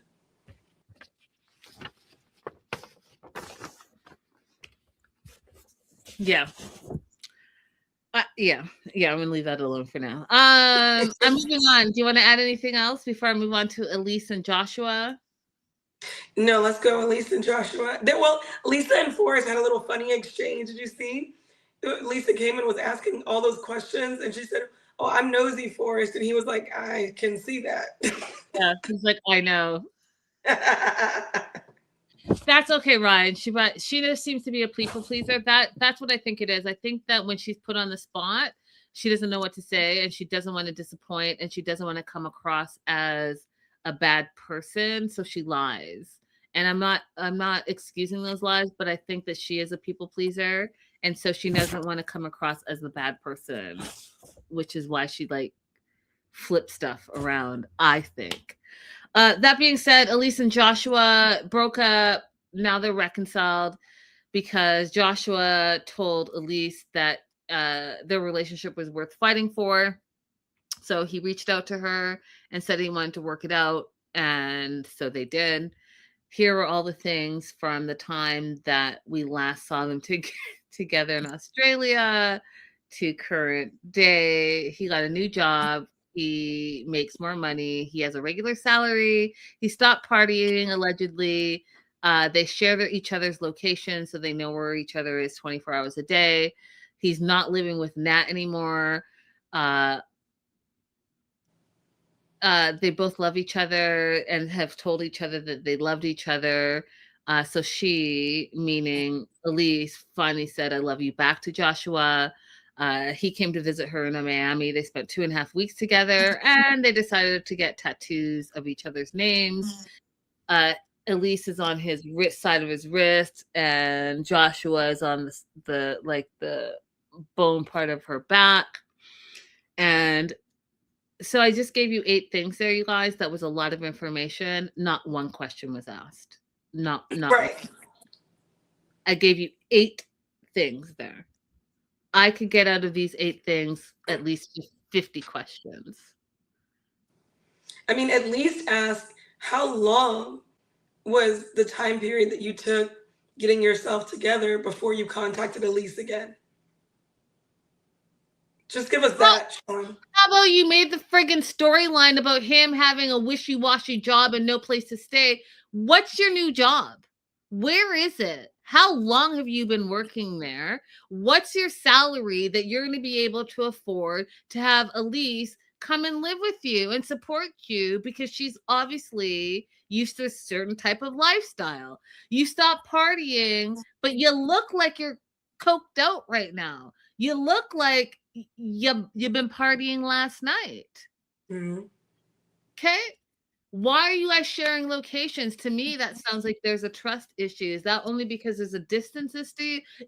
Yeah. Yeah, I'm gonna leave that alone for now. I'm moving on. Do you want to add anything else before I move on to Elise and Joshua? No, let's go with Lisa and Joshua. Well, Lisa and Forrest had a little funny exchange. Did you see? Lisa came and was asking all those questions, and she said, "Oh, I'm nosy, Forrest," and he was like, "I can see that." Yeah, he's like, I know. That's okay, Ryan. Sheena seems to be a people pleaser. That's what I think it is. I think that when she's put on the spot, she doesn't know what to say, and she doesn't want to disappoint, and she doesn't want to come across as a bad person, so she lies. And I'm not excusing those lies, but I think that she is a people pleaser, and so she doesn't want to come across as the bad person, which is why she like flips stuff around, I think. That being said, Elise and Joshua broke up. Now they're reconciled because Joshua told Elise that their relationship was worth fighting for. So he reached out to her and said he wanted to work it out. And so they did. Here are all the things from the time that we last saw them together in Australia to current day. He got a new job. He makes more money. He has a regular salary. He stopped partying, allegedly. They share each other's location, so they know where each other is 24 hours a day. He's not living with Nat anymore. They both love each other and have told each other that they loved each other. So she, meaning Elise, finally said, "I love you" back to Joshua. He came to visit her in Miami. They spent 2.5 weeks together, and they decided to get tattoos of each other's names. Elise is on his wrist side of his wrist, and Joshua is on the bone part of her back. And so I just gave you 8 things there, you guys. That was a lot of information. Not one question was asked. Not Right. I gave you 8 things there. I could get out of these 8 things at least 50 questions. I mean, at least ask how long was the time period that you took getting yourself together before you contacted Elise again? Just give us that, Sean. How about you made the friggin' storyline about him having a wishy-washy job and no place to stay? What's your new job? Where is it? How long have you been working there? What's your salary that you're going to be able to afford to have Elise come and live with you and support you, because she's obviously used to a certain type of lifestyle? You stop partying, but you look like you're coked out right now. You look like you've been partying last night. Mm-hmm. Okay. Why are you guys sharing locations? To me, that sounds like there's a trust issue. Is that only because there's a distance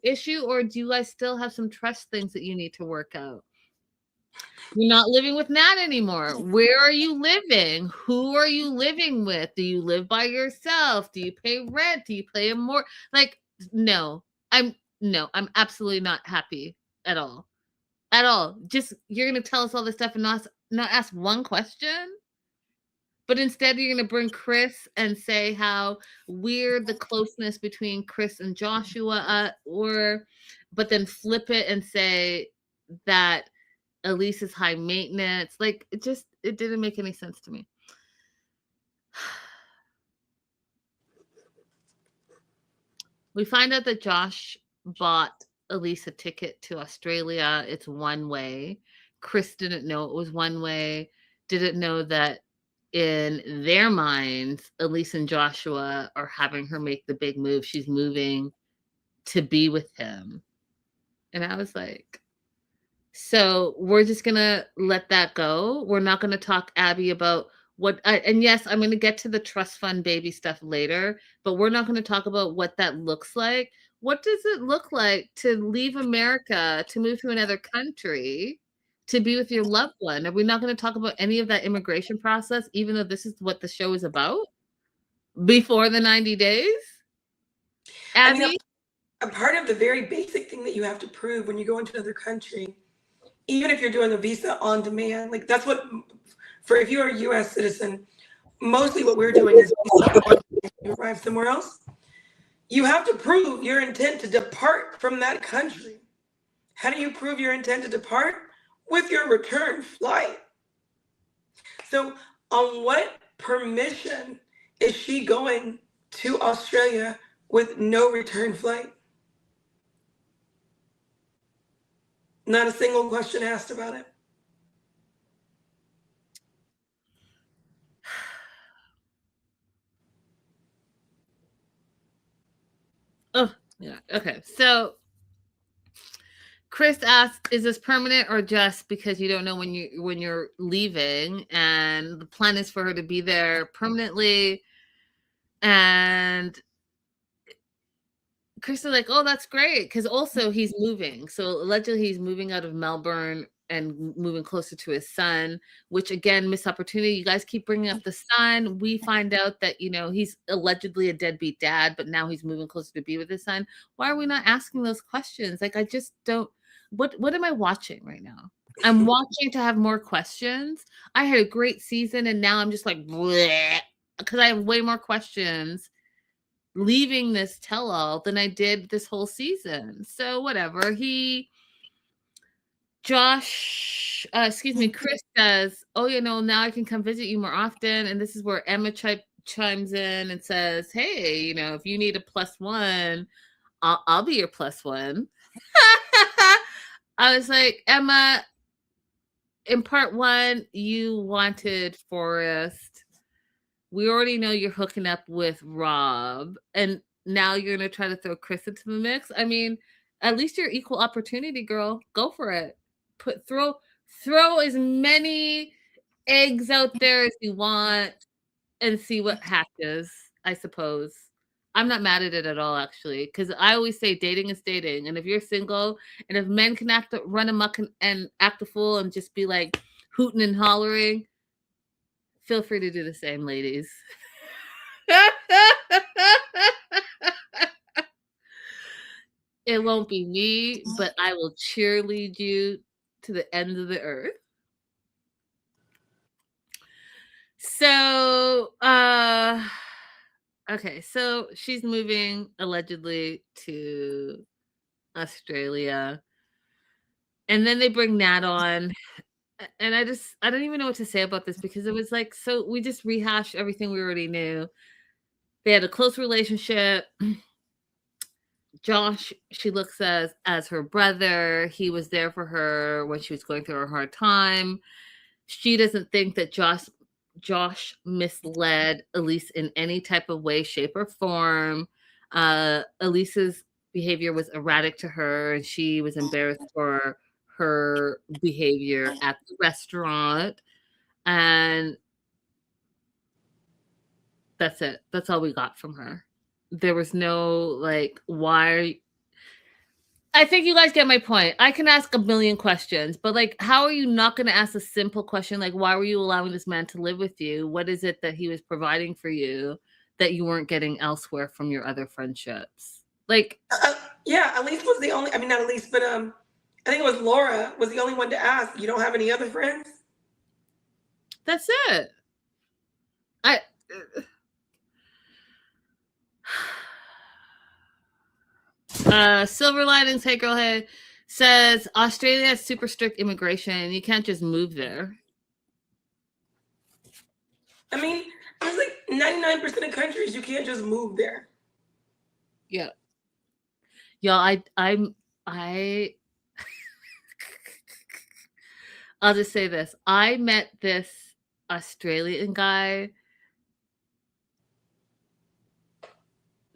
issue, or do you guys still have some trust things that you need to work out? You're not living with Nat anymore. Where are you living? Who are you living with? Do you live by yourself? Do you pay rent? Do you pay more? Like, no, I'm absolutely not happy at all. At all. Just, you're going to tell us all this stuff and not ask one question? But instead, you're going to bring Chris and say how weird the closeness between Chris and Joshua but then flip it and say that Elise is high maintenance. Like, it didn't make any sense to me. We find out that Josh bought Elise a ticket to Australia. It's one way. Chris didn't know it was one way, didn't know that in their minds, Elise and Joshua are having her make the big move. She's moving to be with him. And I was like, so we're just going to let that go. We're not going to talk, Abby, about and yes, I'm going to get to the trust fund baby stuff later, but we're not going to talk about what that looks like. What does it look like to leave America, to move to another country, to be with your loved one? Are we not going to talk about any of that immigration process, even though this is what the show is about? Before the 90 days? Abby? A part of the very basic thing that you have to prove when you go into another country, even if you're doing a visa on demand, like that's what, if you're a US citizen, mostly what we're doing is visa on demand, you arrive somewhere else. You have to prove your intent to depart from that country. How do you prove your intent to depart? With your return flight. So on what permission is she going to Australia with no return flight? Not a single question asked about it. Oh, yeah. Okay. So Chris asked, "Is this permanent or just because you don't know when you're leaving?" And the plan is for her to be there permanently. And Chris is like, "Oh, that's great," because also he's moving. So allegedly he's moving out of Melbourne and moving closer to his son, which again, missed opportunity. You guys keep bringing up the son. We find out that, he's allegedly a deadbeat dad, but now he's moving closer to be with his son. Why are we not asking those questions? Like, I just don't. What am I watching right now? I'm watching to have more questions. I had a great season, and now I'm just like, because I have way more questions leaving this tell-all than I did this whole season. So whatever. Chris says, "Oh, now I can come visit you more often." And this is where Emma chimes in and says, "Hey, if you need a +1, I'll be your +1." I was like, Emma, in part 1, you wanted Forrest. We already know you're hooking up with Rob, and now you're going to try to throw Chris into the mix. I mean, at least you're equal opportunity, girl. Go for it. Throw as many eggs out there as you want and see what hatches, I suppose. I'm not mad at it at all, actually, because I always say dating is dating. And if you're single, and if men can run amok and act a fool and just be like hooting and hollering, feel free to do the same, ladies. It won't be me, but I will cheerlead you to the end of the earth. So, okay, so she's moving allegedly to Australia. And then they bring Nat on. And I don't even know what to say about this, because it was like, so we just rehashed everything we already knew. They had a close relationship. Josh, she looks as her brother. He was there for her when she was going through a hard time. She doesn't think that Josh misled Elise in any type of way, shape, or form. Elise's behavior was erratic to her, and she was embarrassed for her behavior at the restaurant. And that's it. That's all we got from her. There was no, like, why. I think you guys get my point. I can ask a million questions, but like, how are you not going to ask a simple question like, why were you allowing this man to live with you? What is it that he was providing for you that you weren't getting elsewhere from your other friendships? Like, yeah, Elise was the only. I mean, not Elise, but I think it was Laura was the only one to ask. You don't have any other friends? That's it. Silver Linings, hey girl, hey, says Australia has super strict immigration. You can't just move there. I mean, there's like 99% of countries you can't just move there. Yeah. Y'all, I'll just say this. I met this Australian guy.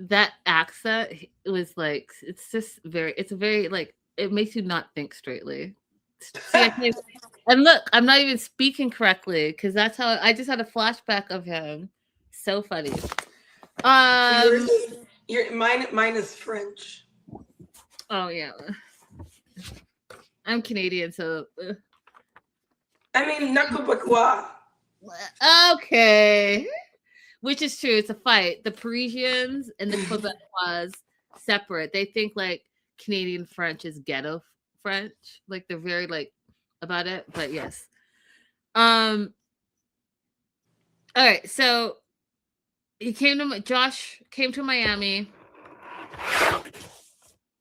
That accent, it was like, it's very like, it makes you not think straightly. See, and look, I'm not even speaking correctly, because that's how I just had a flashback of him. So funny. Mine is French. Oh yeah, I'm Canadian, so. I mean, Quebecois. Okay. Which is true. It's a fight. The Parisians and the Quebecois separate. They think like Canadian French is ghetto French. Like they're very like about it. But yes. All right. So Josh came to Miami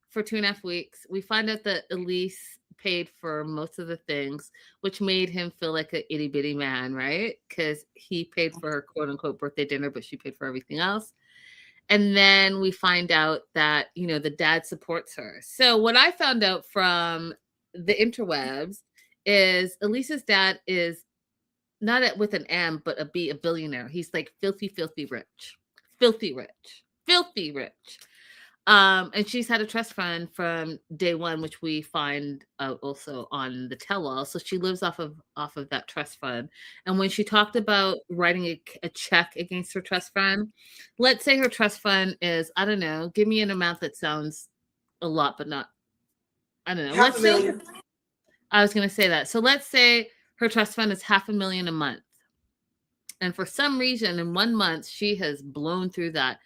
for 2.5 weeks. We find out that Elise paid for most of the things, which made him feel like an itty bitty man, right? Because he paid for her quote unquote birthday dinner, but she paid for everything else. And then we find out that, the dad supports her. So what I found out from the interwebs is Elise's dad is not with an M, but a billionaire. He's like filthy, filthy rich. Filthy rich. Filthy rich. And she's had a trust fund from day one, which we find out also on the tell-all. So she lives off of that trust fund. And when she talked about writing a check against her trust fund, let's say her trust fund is, I don't know, give me an amount that sounds a lot, but not, I don't know. Let's say, I was going to say that. So let's say her trust fund is $500,000 a month. And for some reason, in 1 month, she has blown through that.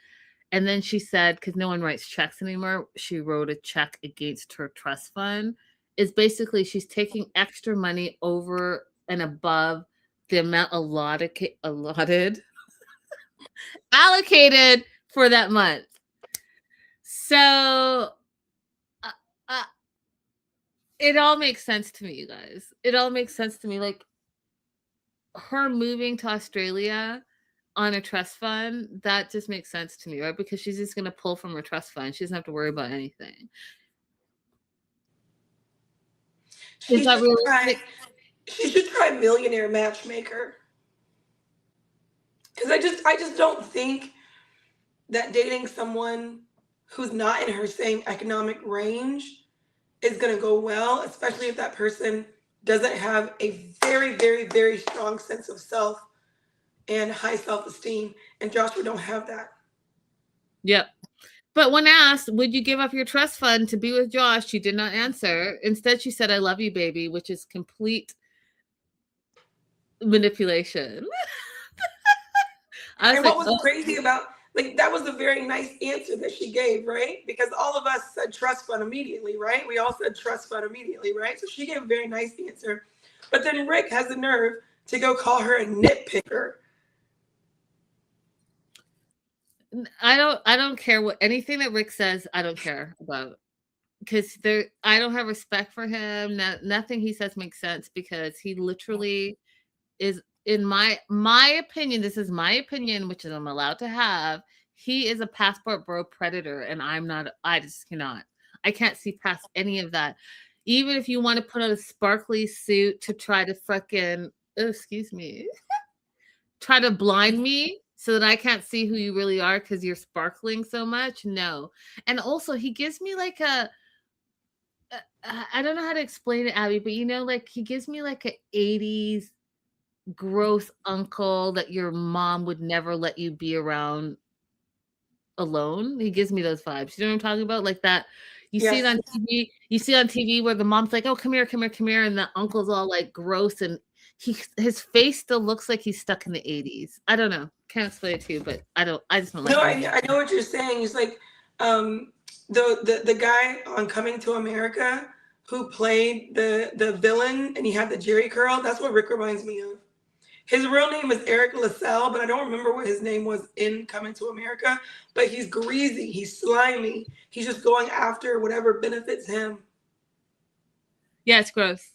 And then she said, because no one writes checks anymore, she wrote a check against her trust fund. Is basically she's taking extra money over and above the amount allocated for that month. So it all makes sense to me, you guys. It all makes sense to me. Like her moving to Australia on a trust fund, that just makes sense to me, right? Because she's just going to pull from her trust fund. She doesn't have to worry about anything. Is that realistic? She should try Millionaire Matchmaker. Because I just don't think that dating someone who's not in her same economic range is going to go well, especially if that person doesn't have a very, very, very strong sense of self and high self-esteem, and Joshua don't have that. Yep. But when asked, would you give up your trust fund to be with Josh, she did not answer. Instead, she said, I love you, baby, which is complete manipulation. And what was crazy about, like, that was a very nice answer that she gave, right? Because all of us said trust fund immediately, right? We all said trust fund immediately, right? So she gave a very nice answer. But then Rick has the nerve to go call her a nitpicker. I don't care what anything that Rick says. I don't care about, because I don't have respect for him. Nothing he says makes sense, because he literally is, in my opinion. This is my opinion, which is I'm allowed to have. He is a passport bro predator, and I'm not. I just cannot. I can't see past any of that. Even if you want to put on a sparkly suit to try to fucking, excuse me, try to blind me so that I can't see who you really are because you're sparkling so much. No. And also he gives me like I don't know how to explain it, Abby, but like he gives me like a 80s gross uncle that your mom would never let you be around alone. He gives me those vibes. You know what I'm talking about? Like that. You see it on TV. You see on TV where the mom's like, "Oh, come here, come here, come here," and the uncle's all like gross, and his face still looks like he's stuck in the 80s. I don't know. Can't explain it to you, but I just don't like. No, I know what you're saying. He's like the guy on Coming to America who played the villain, and he had the Jerry curl. That's what Rick reminds me of. His real name is Eric LaSalle, but I don't remember what his name was in Coming to America. But he's greasy. He's slimy. He's just going after whatever benefits him. Yeah, it's gross.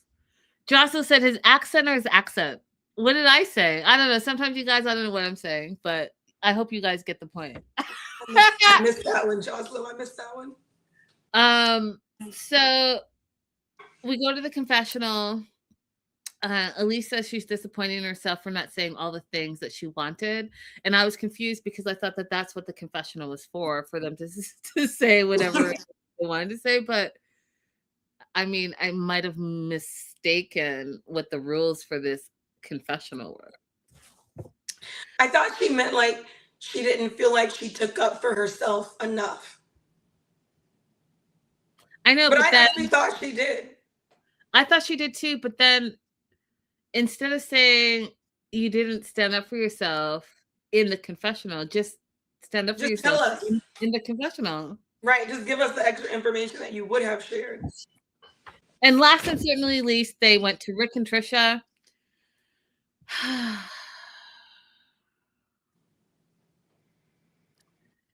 Jocelyn said his accent or his accent. What did I say? I don't know. Sometimes you guys, I don't know what I'm saying, but I hope you guys get the point. I missed that one, Jocelyn. I missed that one. So we go to the confessional. Elise says she's disappointed in herself for not saying all the things that she wanted. And I was confused because I thought that that's what the confessional was for them to say whatever they wanted to say. But I mean, I might have mistaken what the rules for this confessional were. I thought she meant like she didn't feel like she took up for herself enough. I know, but I actually thought she did. I thought she did too, but then instead of saying you didn't stand up for yourself in the confessional, just stand up for yourself in the confessional. Right. Just give us the extra information that you would have shared. And last and certainly least, they went to Rick and Trisha.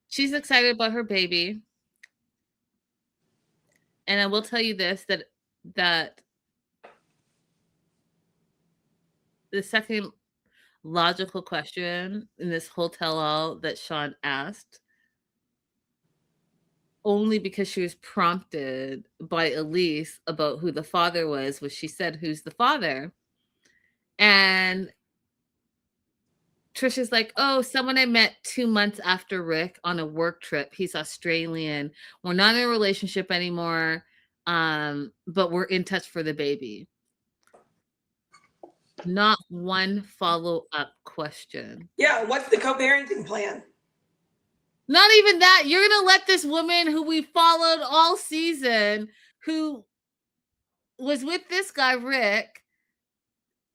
She's excited about her baby. And I will tell you this, that the second logical question in this whole tell-all that Sean asked, only because she was prompted by Elise about who the father was she said, "Who's the father?" And Trisha's like, "Oh, someone I met 2 months after Rick on a work trip. He's Australian. We're not in a relationship anymore, but we're in touch for the baby." Not one follow-up question. Yeah. What's the co-parenting plan? Not even that. You're going to let this woman who we followed all season, who was with this guy, Rick,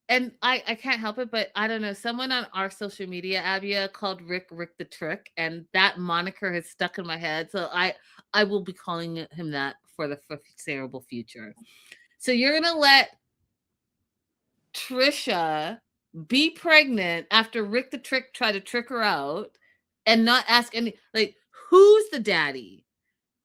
and I can't help it, but I don't know. Someone on our social media, Abia, called Rick the Trick, and that moniker has stuck in my head. So I will be calling him that for the foreseeable future. So you're gonna let Trisha be pregnant after Rick the Trick tried to trick her out, and not ask any, like, who's the daddy?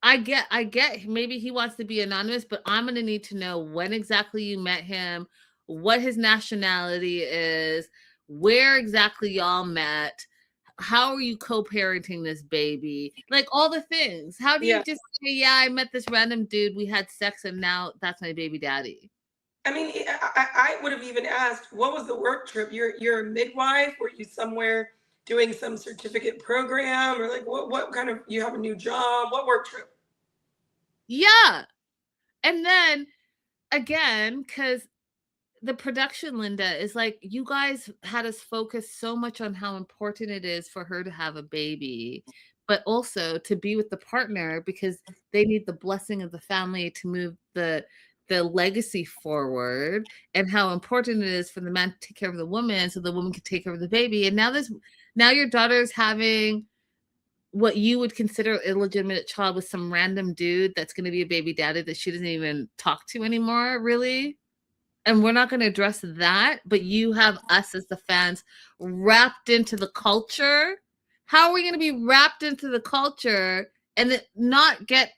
I get maybe he wants to be anonymous, but I'm going to need to know when exactly you met him, what his nationality is, where exactly y'all met, how are you co-parenting this baby? Like, all the things. How do you just say, "Yeah, I met this random dude, we had sex, and now that's my baby daddy"? I mean, I would have even asked, what was the work trip? You're a midwife? Were you somewhere doing some certificate program, or like what kind of, you have a new job? What work trip? Yeah. And then again, because the production, Linda, is like, you guys had us focus so much on how important it is for her to have a baby, but also to be with the partner because they need the blessing of the family to move the legacy forward, and how important it is for the man to take care of the woman so the woman can take care of the baby. And now your daughter's having what you would consider an illegitimate child with some random dude that's going to be a baby daddy that she doesn't even talk to anymore, really. And we're not going to address that, but you have us as the fans wrapped into the culture. How are we going to be wrapped into the culture and not get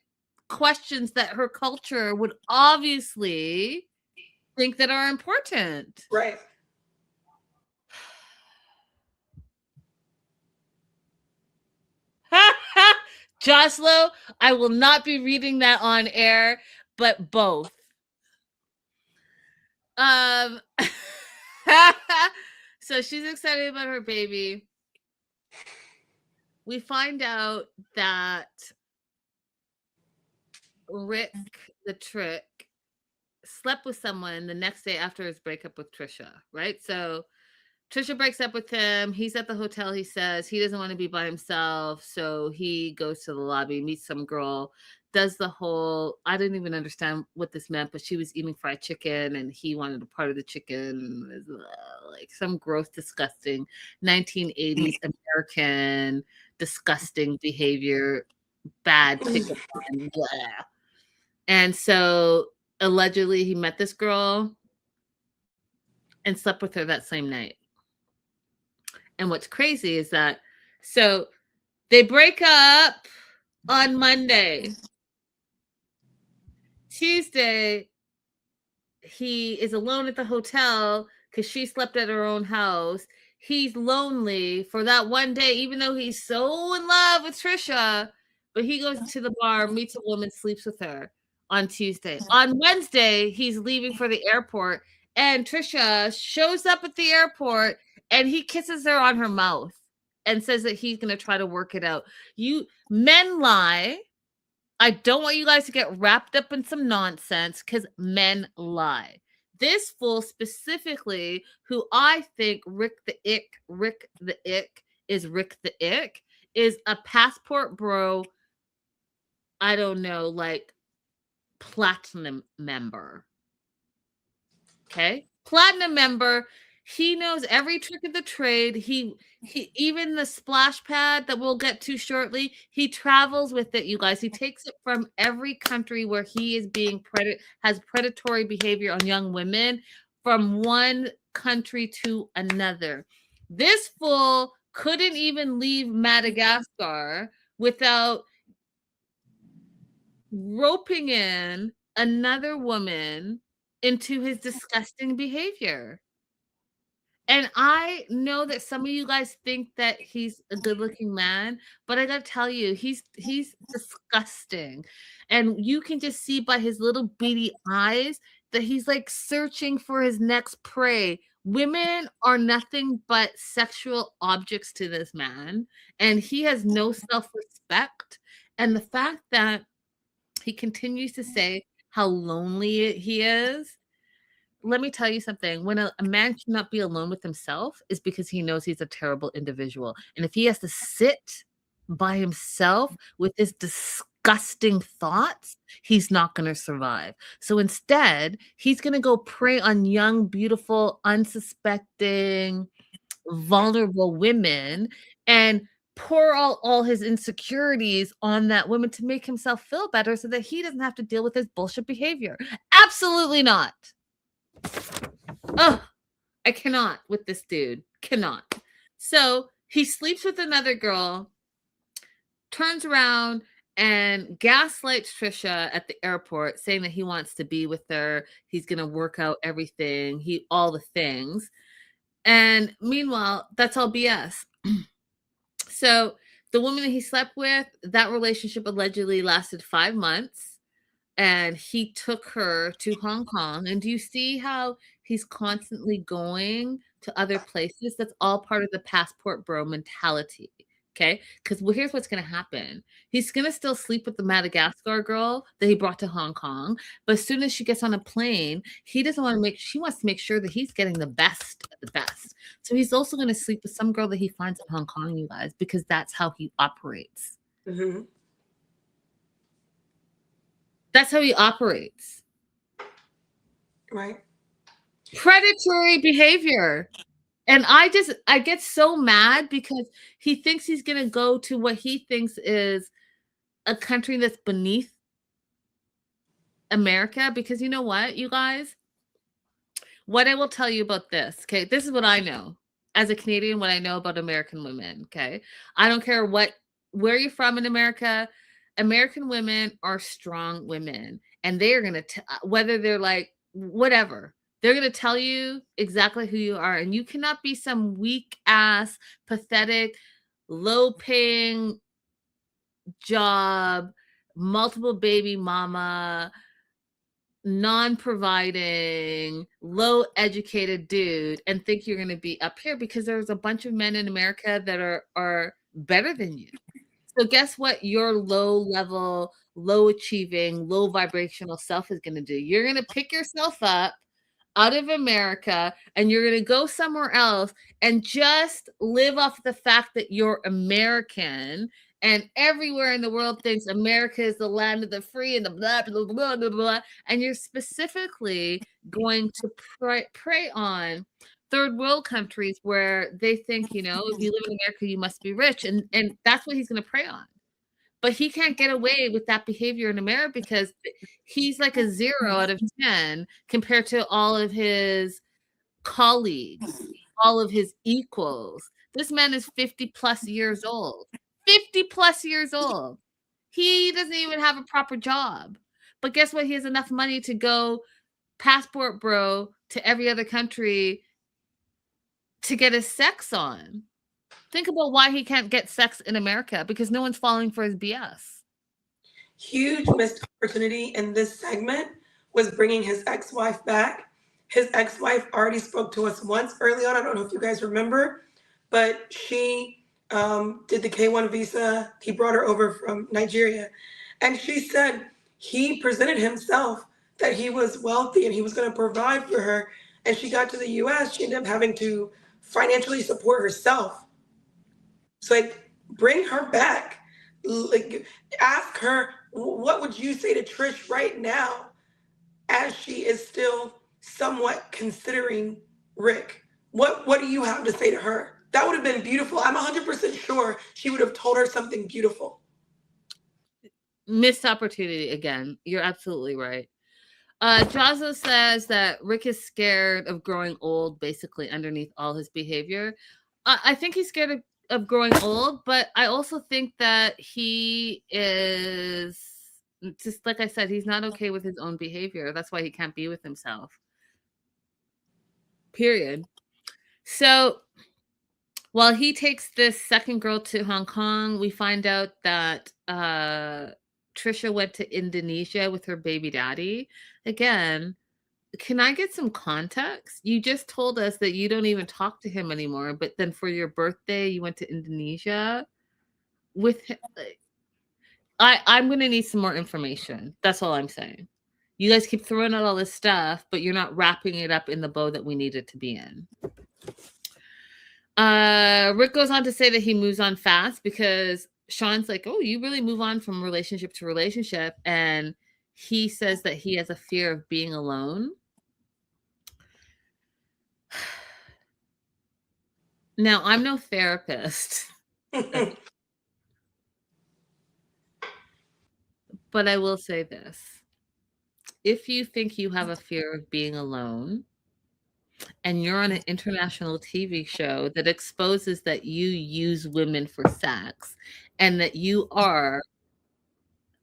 questions that her culture would obviously think that are important? Right. Joslo, I will not be reading that on air, but both. So she's excited about her baby. We find out that Rick the Trick slept with someone the next day after his breakup with Trisha, right? So Trisha breaks up with him. He's at the hotel. He says he doesn't want to be by himself. So he goes to the lobby, meets some girl, does the whole, I didn't even understand what this meant, but she was eating fried chicken and he wanted a part of the chicken. Like some gross, disgusting 1980s American disgusting behavior, bad pickup line, blah. And so allegedly he met this girl and slept with her that same night. And what's crazy is that, so they break up on Monday. Tuesday, he is alone at the hotel because she slept at her own house. He's lonely for that one day, even though he's so in love with Trisha. But he goes to the bar, meets a woman, sleeps with her on Tuesday. On Wednesday, he's leaving for the airport, and Trisha shows up at the airport and he kisses her on her mouth and says that he's going to try to work it out. You men lie. I don't want you guys to get wrapped up in some nonsense because men lie. This fool specifically, who I think Rick the Ick is a passport bro. I don't know, like platinum member. Okay. Platinum member. He knows every trick of the trade. He even the splash pad that we'll get to shortly, he travels with it, you guys. He takes it from every country where he is being has predatory behavior on young women from one country to another. This fool couldn't even leave Madagascar without roping in another woman into his disgusting behavior. And I know that some of you guys think that he's a good-looking man, but I gotta tell you, he's disgusting. And you can just see by his little beady eyes that he's like searching for his next prey. Women are nothing but sexual objects to this man, and he has no self-respect. And the fact that he continues to say how lonely he is, let me tell you something. When a man cannot be alone with himself is because he knows he's a terrible individual. And if he has to sit by himself with his disgusting thoughts, he's not going to survive. So instead, he's going to go prey on young, beautiful, unsuspecting, vulnerable women and pour all his insecurities on that woman to make himself feel better so that he doesn't have to deal with his bullshit behavior. Absolutely not. Oh, I cannot with this dude. Cannot. So he sleeps with another girl, turns around and gaslights Trisha at the airport, saying that he wants to be with her. He's gonna work out everything, all the things. And meanwhile, that's all BS. So the woman that he slept with, that relationship allegedly lasted 5 months. And he took her to Hong Kong. And do you see how he's constantly going to other places? That's all part of the passport bro mentality. Okay. Because here's what's going to happen. He's going to still sleep with the Madagascar girl that he brought to Hong Kong. But as soon as she gets on a plane, she wants to make sure that he's getting the best of the best. So he's also going to sleep with some girl that he finds in Hong Kong, you guys, because that's how he operates. Mm-hmm. That's how he operates. Right. Predatory behavior. And I get so mad because he thinks he's going to go to what he thinks is a country that's beneath America. Because you know what, you guys? What I will tell you about this, okay? This is what I know. As a Canadian, what I know about American women, okay? I don't care where you're from in America. American women are strong women, and they are going to, whether they're like, whatever, they're going to tell you exactly who you are. And you cannot be some weak ass, pathetic, low paying job, multiple baby mama, non-providing, low educated dude and think you're going to be up here, because there's a bunch of men in America that are better than you. So guess what your low level, low achieving, low vibrational self is going to do? You're going to pick yourself up out of America and you're going to go somewhere else and just live off the fact that you're American, and everywhere in the world thinks America is the land of the free and the blah, blah, blah, blah, blah. And you're specifically going to prey on third world countries where they think, if you live in America, you must be rich. And that's what he's going to prey on. But he can't get away with that behavior in America because he's like a 0 out of 10 compared to all of his colleagues, all of his equals. This man is 50 plus years old. 50 plus years old. He doesn't even have a proper job. But guess what? He has enough money to go passport bro to every other country to get his sex on. Think about why he can't get sex in America, because no one's falling for his BS. Huge missed opportunity in this segment was bringing his ex-wife back. His ex-wife already spoke to us once early on. I don't know if you guys remember, but she did the K1 visa. He brought her over from Nigeria. And she said he presented himself that he was wealthy and he was going to provide for her. And she got to the US, she ended up having to financially support herself. So like, bring her back. Like, ask her, what would you say to Trish right now as she is still somewhat considering Rick? What do you have to say to her? That would have been beautiful. I'm 100% sure she would have told her something beautiful. Missed opportunity again. You're absolutely right. Jazzo says that Rick is scared of growing old, basically underneath all his behavior. I think he's scared of growing old, but I also think that he is, just like I said, he's not okay with his own behavior. That's why he can't be with himself. Period. So while he takes this second girl to Hong Kong, we find out that Trisha went to Indonesia with her baby daddy. Again, can I get some context? You just told us that you don't even talk to him anymore, but then for your birthday, you went to Indonesia with him. I'm going to need some more information. That's all I'm saying. You guys keep throwing out all this stuff, but you're not wrapping it up in the bow that we need it to be in. Rick goes on to say that he moves on fast because Sean's like, oh, you really move on from relationship to relationship. And he says that he has a fear of being alone. Now, I'm no therapist, but I will say this. If you think you have a fear of being alone and you're on an international TV show that exposes that you use women for sex and that you are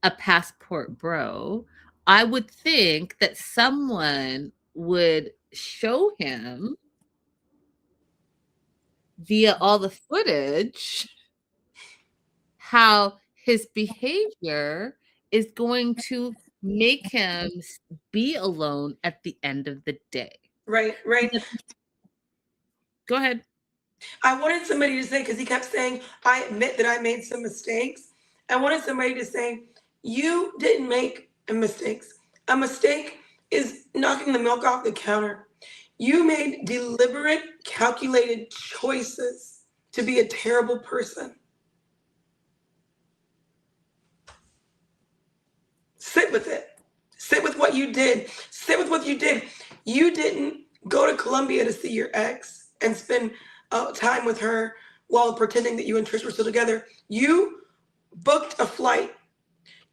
a passport bro, I would think that someone would show him via all the footage how his behavior is going to make him be alone at the end of the day. Right. Go ahead. I wanted somebody to say, because he kept saying, I admit that I made some mistakes. I wanted somebody to say, you didn't make mistakes. A mistake is knocking the milk off the counter. You made deliberate, calculated choices to be a terrible person. Sit with it. Sit with what you did. Sit with what you did. You didn't go to Colombia to see your ex and spend time with her while pretending that you and Trish were still together. You booked a flight.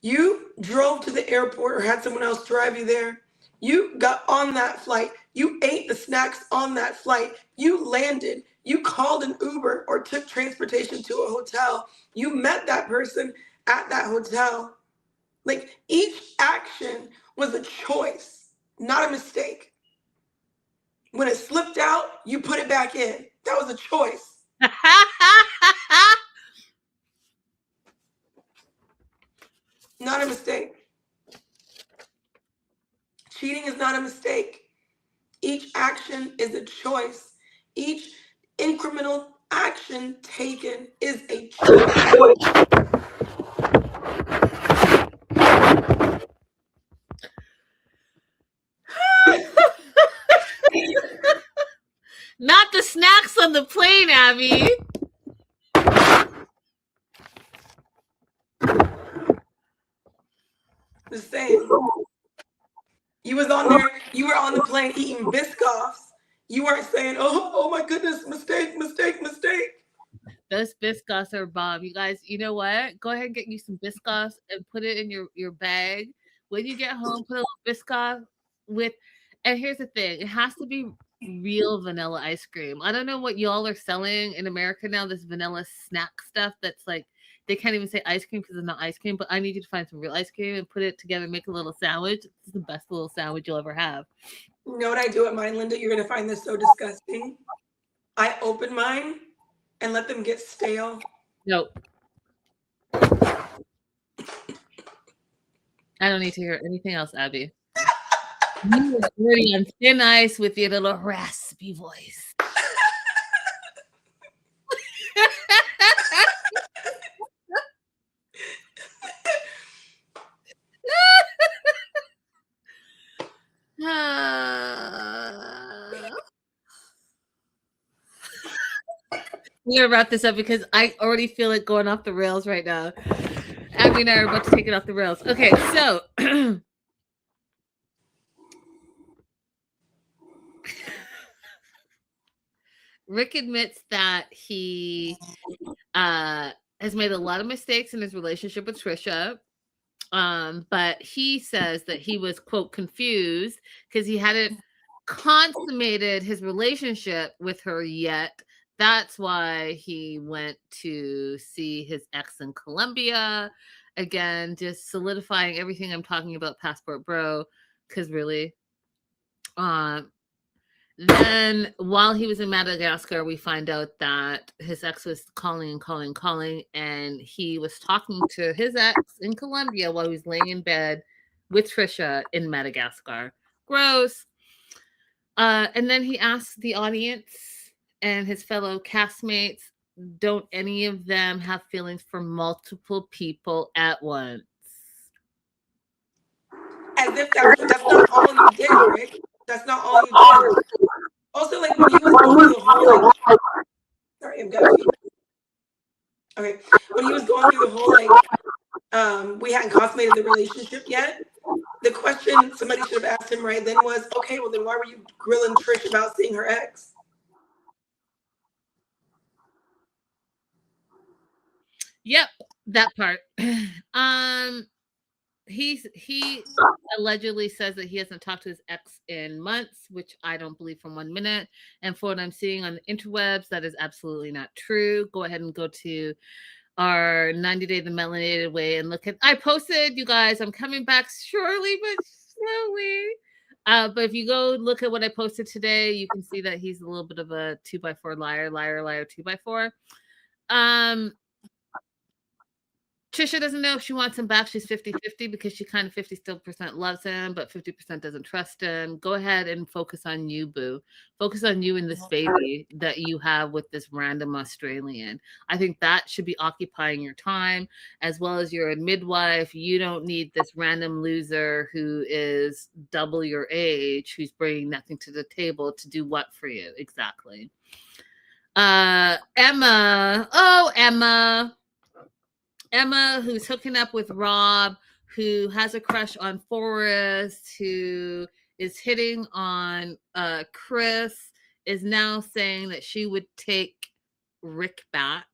You drove to the airport or had someone else drive you there. You got on that flight. You ate the snacks on that flight. You landed. You called an Uber or took transportation to a hotel. You met that person at that hotel. Like, each action was a choice, not a mistake. When it slipped out, you put it back in. That was a choice. Not a mistake. Cheating is not a mistake. Each action is a choice. Each incremental action taken is a choice. Not the snacks on the plane, Abby. The same. You was on there, you were on the plane eating Biscoffs. You weren't saying, oh my goodness, mistake. Those Biscoffs are bomb. You guys, you know what? Go ahead and get you some Biscoffs and put it in your bag. When you get home, put a little Biscoff with, and here's the thing, it has to be real vanilla ice cream. I don't know what y'all are selling in America now, this vanilla snack stuff that's like, they can't even say ice cream because it's not ice cream, but I need you to find some real ice cream and put it together, make a little sandwich. It's the best little sandwich you'll ever have. You know what I do at mine, Linda? You're going to find this so disgusting. I open mine and let them get stale. Nope. I don't need to hear anything else, Abby. You were already on thin ice with your little raspy voice. We're gonna wrap this up because I already feel it going off the rails right now. Abby and I are about to take it off the rails. Okay, so Rick admits that he has made a lot of mistakes in his relationship with Trisha. But he says that he was, quote, confused because he hadn't consummated his relationship with her yet. That's why he went to see his ex in Colombia. Again, just solidifying everything I'm talking about, Passport Bro, because really, then while he was in Madagascar, we find out that his ex was calling, and he was talking to his ex in Colombia while he was laying in bed with Trisha in Madagascar. Gross. And then he asked the audience and his fellow castmates, don't any of them have feelings for multiple people at once? As if that's not all you did, Rick. That's not all you did. Also, like when he was going through the whole like, sorry, I'm got feedback. Okay, when he was going through the whole like, we hadn't consummated the relationship yet. The question somebody should have asked him right then was, okay, well then why were you grilling Trish about seeing her ex? Yep, that part. He allegedly says that he hasn't talked to his ex in months, which I don't believe for 1 minute. And for what I'm seeing on the interwebs, that is absolutely not true. Go ahead and go to our 90 Day the Melanated Way and look at. I posted, you guys. I'm coming back surely but slowly. But if you go look at what I posted today, you can see that he's a little bit of a 2x4 liar, 2x4. Trisha doesn't know if she wants him back. She's 50-50 because she kind of 50% still loves him, but 50% doesn't trust him. Go ahead and focus on you, boo. Focus on you and this baby that you have with this random Australian. I think that should be occupying your time, as well as you're a midwife. You don't need this random loser who is double your age, who's bringing nothing to the table to do what for you exactly. Emma. Oh, Emma, who's hooking up with Rob, who has a crush on Forrest, who is hitting on Chris, is now saying that she would take Rick back.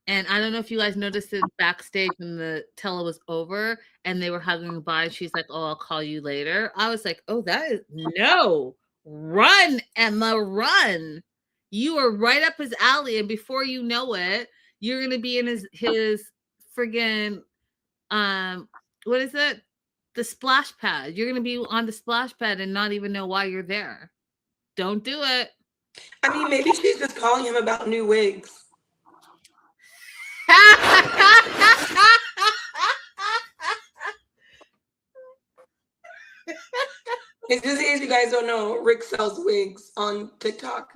And I don't know if you guys noticed it backstage when the tele was over and they were hugging goodbye. She's like, oh, I'll call you later. I was like, oh, that is no. Run, Emma, run. You are right up his alley. And before you know it, you're going to be in his friggin' what is it? The splash pad. You're gonna be on the splash pad and not even know why you're there. Don't do it. I mean, maybe she's just calling him about new wigs. It's just in case you guys don't know, Rick sells wigs on TikTok.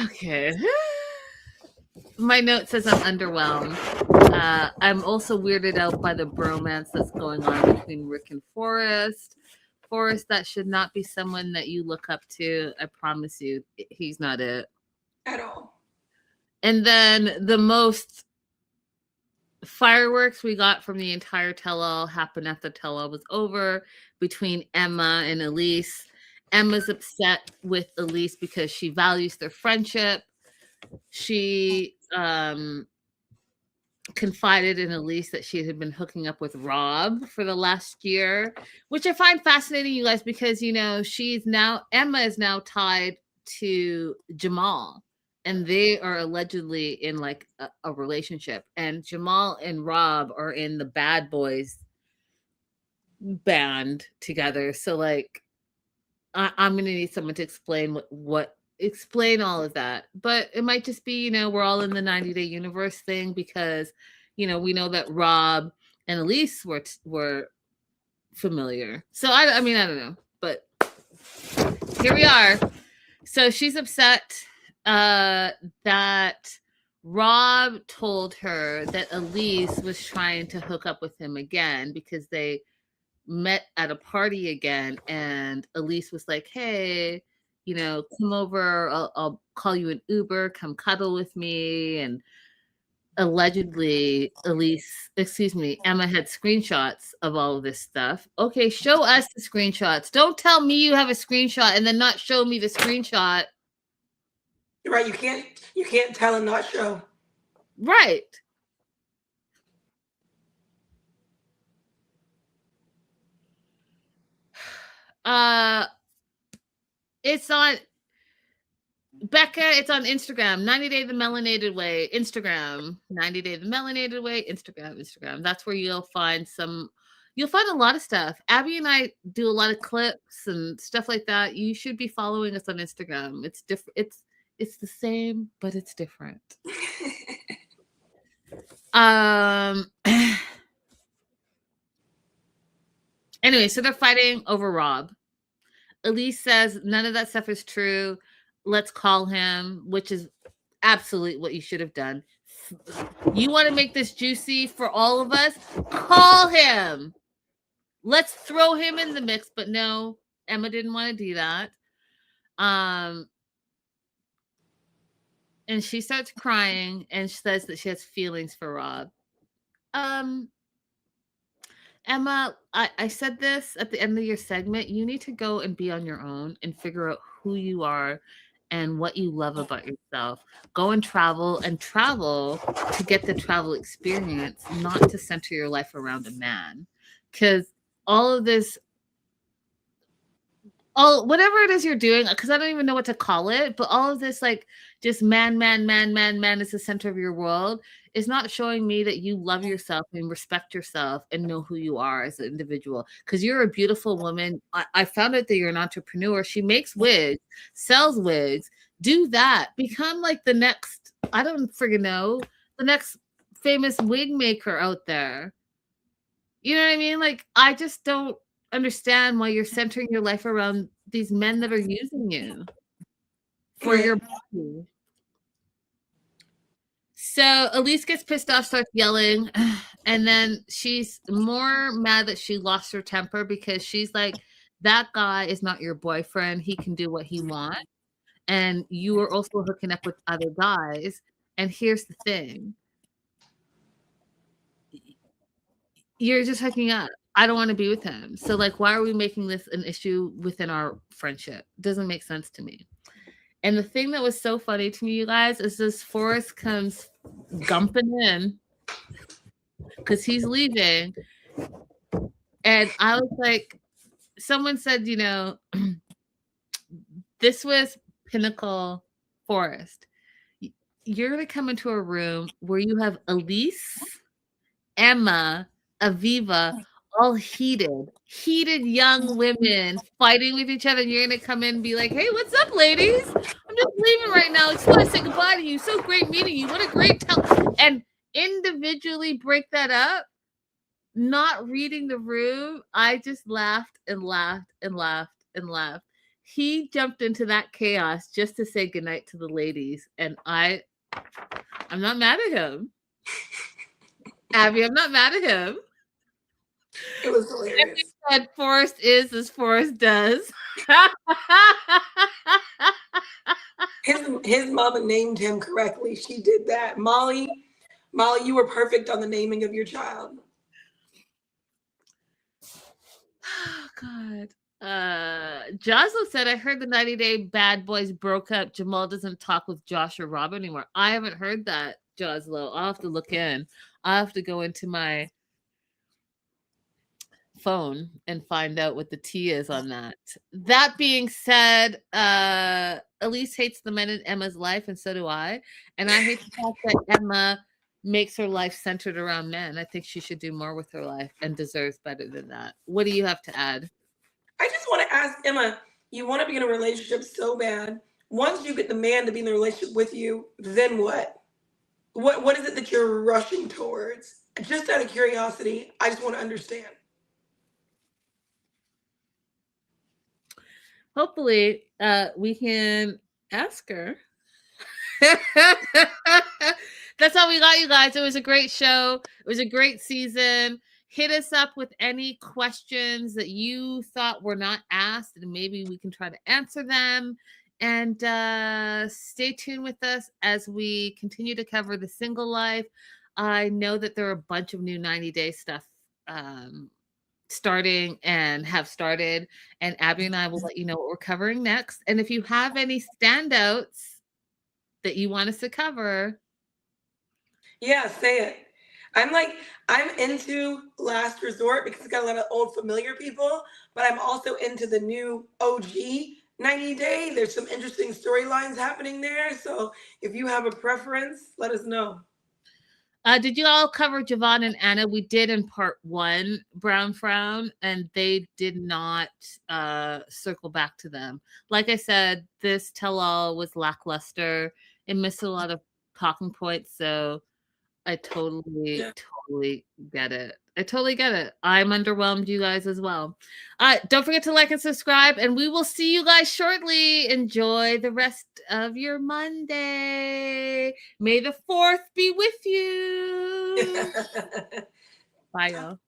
Okay. My note says I'm underwhelmed. I'm also weirded out by the bromance that's going on between Rick and Forrest. Forrest, that should not be someone that you look up to. I promise you, he's not it. At all. And then the most fireworks we got from the entire tell-all happened after the tell-all was over between Emma and Elise. Emma's upset with Elise because she values their friendship. She confided in Elise that she had been hooking up with Rob for the last year, which I find fascinating, you guys, because, you know, Emma is now tied to Jamal, and they are allegedly in like a relationship, and Jamal and Rob are in the Bad Boys band together. So like, I'm going to need someone to explain explain all of that. But it might just be, you know, we're all in the 90 Day universe thing because, you know, we know that Rob and Elise were familiar. So I mean, I don't know, but here we are. So she's upset that Rob told her that Elise was trying to hook up with him again because they met at a party again, and Elise was like, hey, you know, come over, I'll call you an Uber, come cuddle with me. And allegedly Emma had screenshots of all of this stuff. Okay, show us the screenshots. Don't tell me you have a screenshot and then not show me the screenshot. Right, you can't tell and not show. Right. It's on Becca, it's on Instagram. 90 Day the Melanated Way. Instagram. 90 Day the Melanated Way. Instagram. That's where you'll find a lot of stuff. Abby and I do a lot of clips and stuff like that. You should be following us on Instagram. It's different. It's the same, but it's different. Anyway, so they're fighting over Rob. Elise says none of that stuff is true. Let's call him, which is absolutely what you should have done. You want to make this juicy for all of us? Call him. Let's throw him in the mix. But no, Emma didn't want to do that. And she starts crying and she says that she has feelings for Rob. Emma, I said this at the end of your segment. You need to go and be on your own and figure out who you are and what you love about yourself. Go and travel to get the travel experience, not to center your life around a man. Because all of this, whatever it is you're doing, because I don't even know what to call it, but all of this, like, just man is the center of your world, is not showing me that you love yourself and respect yourself and know who you are as an individual. Because you're a beautiful woman. I found out that you're an entrepreneur. She makes wigs, sells wigs. Do that. Become like the next, I don't friggin' know, the next famous wig maker out there. You know what I mean? Like, I just don't understand why you're centering your life around these men that are using you for your body. So Elise gets pissed off, starts yelling, and then she's more mad that she lost her temper because she's like, that guy is not your boyfriend. He can do what he wants. And you are also hooking up with other guys. And here's the thing. You're just hooking up. I don't want to be with him. So, like, why are we making this an issue within our friendship? Doesn't make sense to me. And the thing that was so funny to me, you guys, is this Forrest comes gumping in because he's leaving. And I was like, someone said, you know, this was pinnacle Forrest. You're going to come into a room where you have Elise, Emma, Aviva, all heated young women fighting with each other. And you're going to come in and be like, hey, what's up, ladies? I'm just leaving right now. I just want to say goodbye to you. So great meeting you. What a great time. And individually break that up, not reading the room. I just laughed and laughed and laughed and laughed. He jumped into that chaos just to say goodnight to the ladies. And I'm not mad at him. Abby, I'm not mad at him. It was hilarious. Said Forrest is as Forrest does. His mama named him correctly. She did that. Molly, you were perfect on the naming of your child. Oh, God. Joslo said, I heard the 90 Day Bad Boys broke up. Jamal doesn't talk with Josh or Rob anymore. I haven't heard that, Joslo. I'll have to look in. I'll have to go into my phone and find out what the tea is on that. That being said, Elise hates the men in Emma's life, and so do I. And I hate the fact that Emma makes her life centered around men. I think she should do more with her life and deserves better than that. What do you have to add? I just want to ask Emma, you want to be in a relationship so bad. Once you get the man to be in the relationship with you, then what? What is it that you're rushing towards? Just out of curiosity, I just want to understand. Hopefully, we can ask her. That's all we got, you guys. It was a great show. It was a great season. Hit us up with any questions that you thought were not asked, and maybe we can try to answer them. And stay tuned with us as we continue to cover the single life. I know that there are a bunch of new 90-day stuff starting and have started, and Abby and I will let you know what we're covering next. And if you have any standouts that you want us to cover, Yeah, say it. I'm into Last Resort because it's got a lot of old familiar people, but I'm also into the new OG 90 Day. There's some interesting storylines happening there. So if you have a preference, let us know. did you all cover Javon and Anna? We did in part 1, Brown Frown, and they did not circle back to them. Like I said, this tell-all was lackluster. It missed a lot of talking points, so I totally, Yeah. totally get it. I totally get it. I'm underwhelmed, you guys, as well. Don't forget to like and subscribe, and we will see you guys shortly. Enjoy the rest of your Monday. May the 4th be with you. Bye, y'all.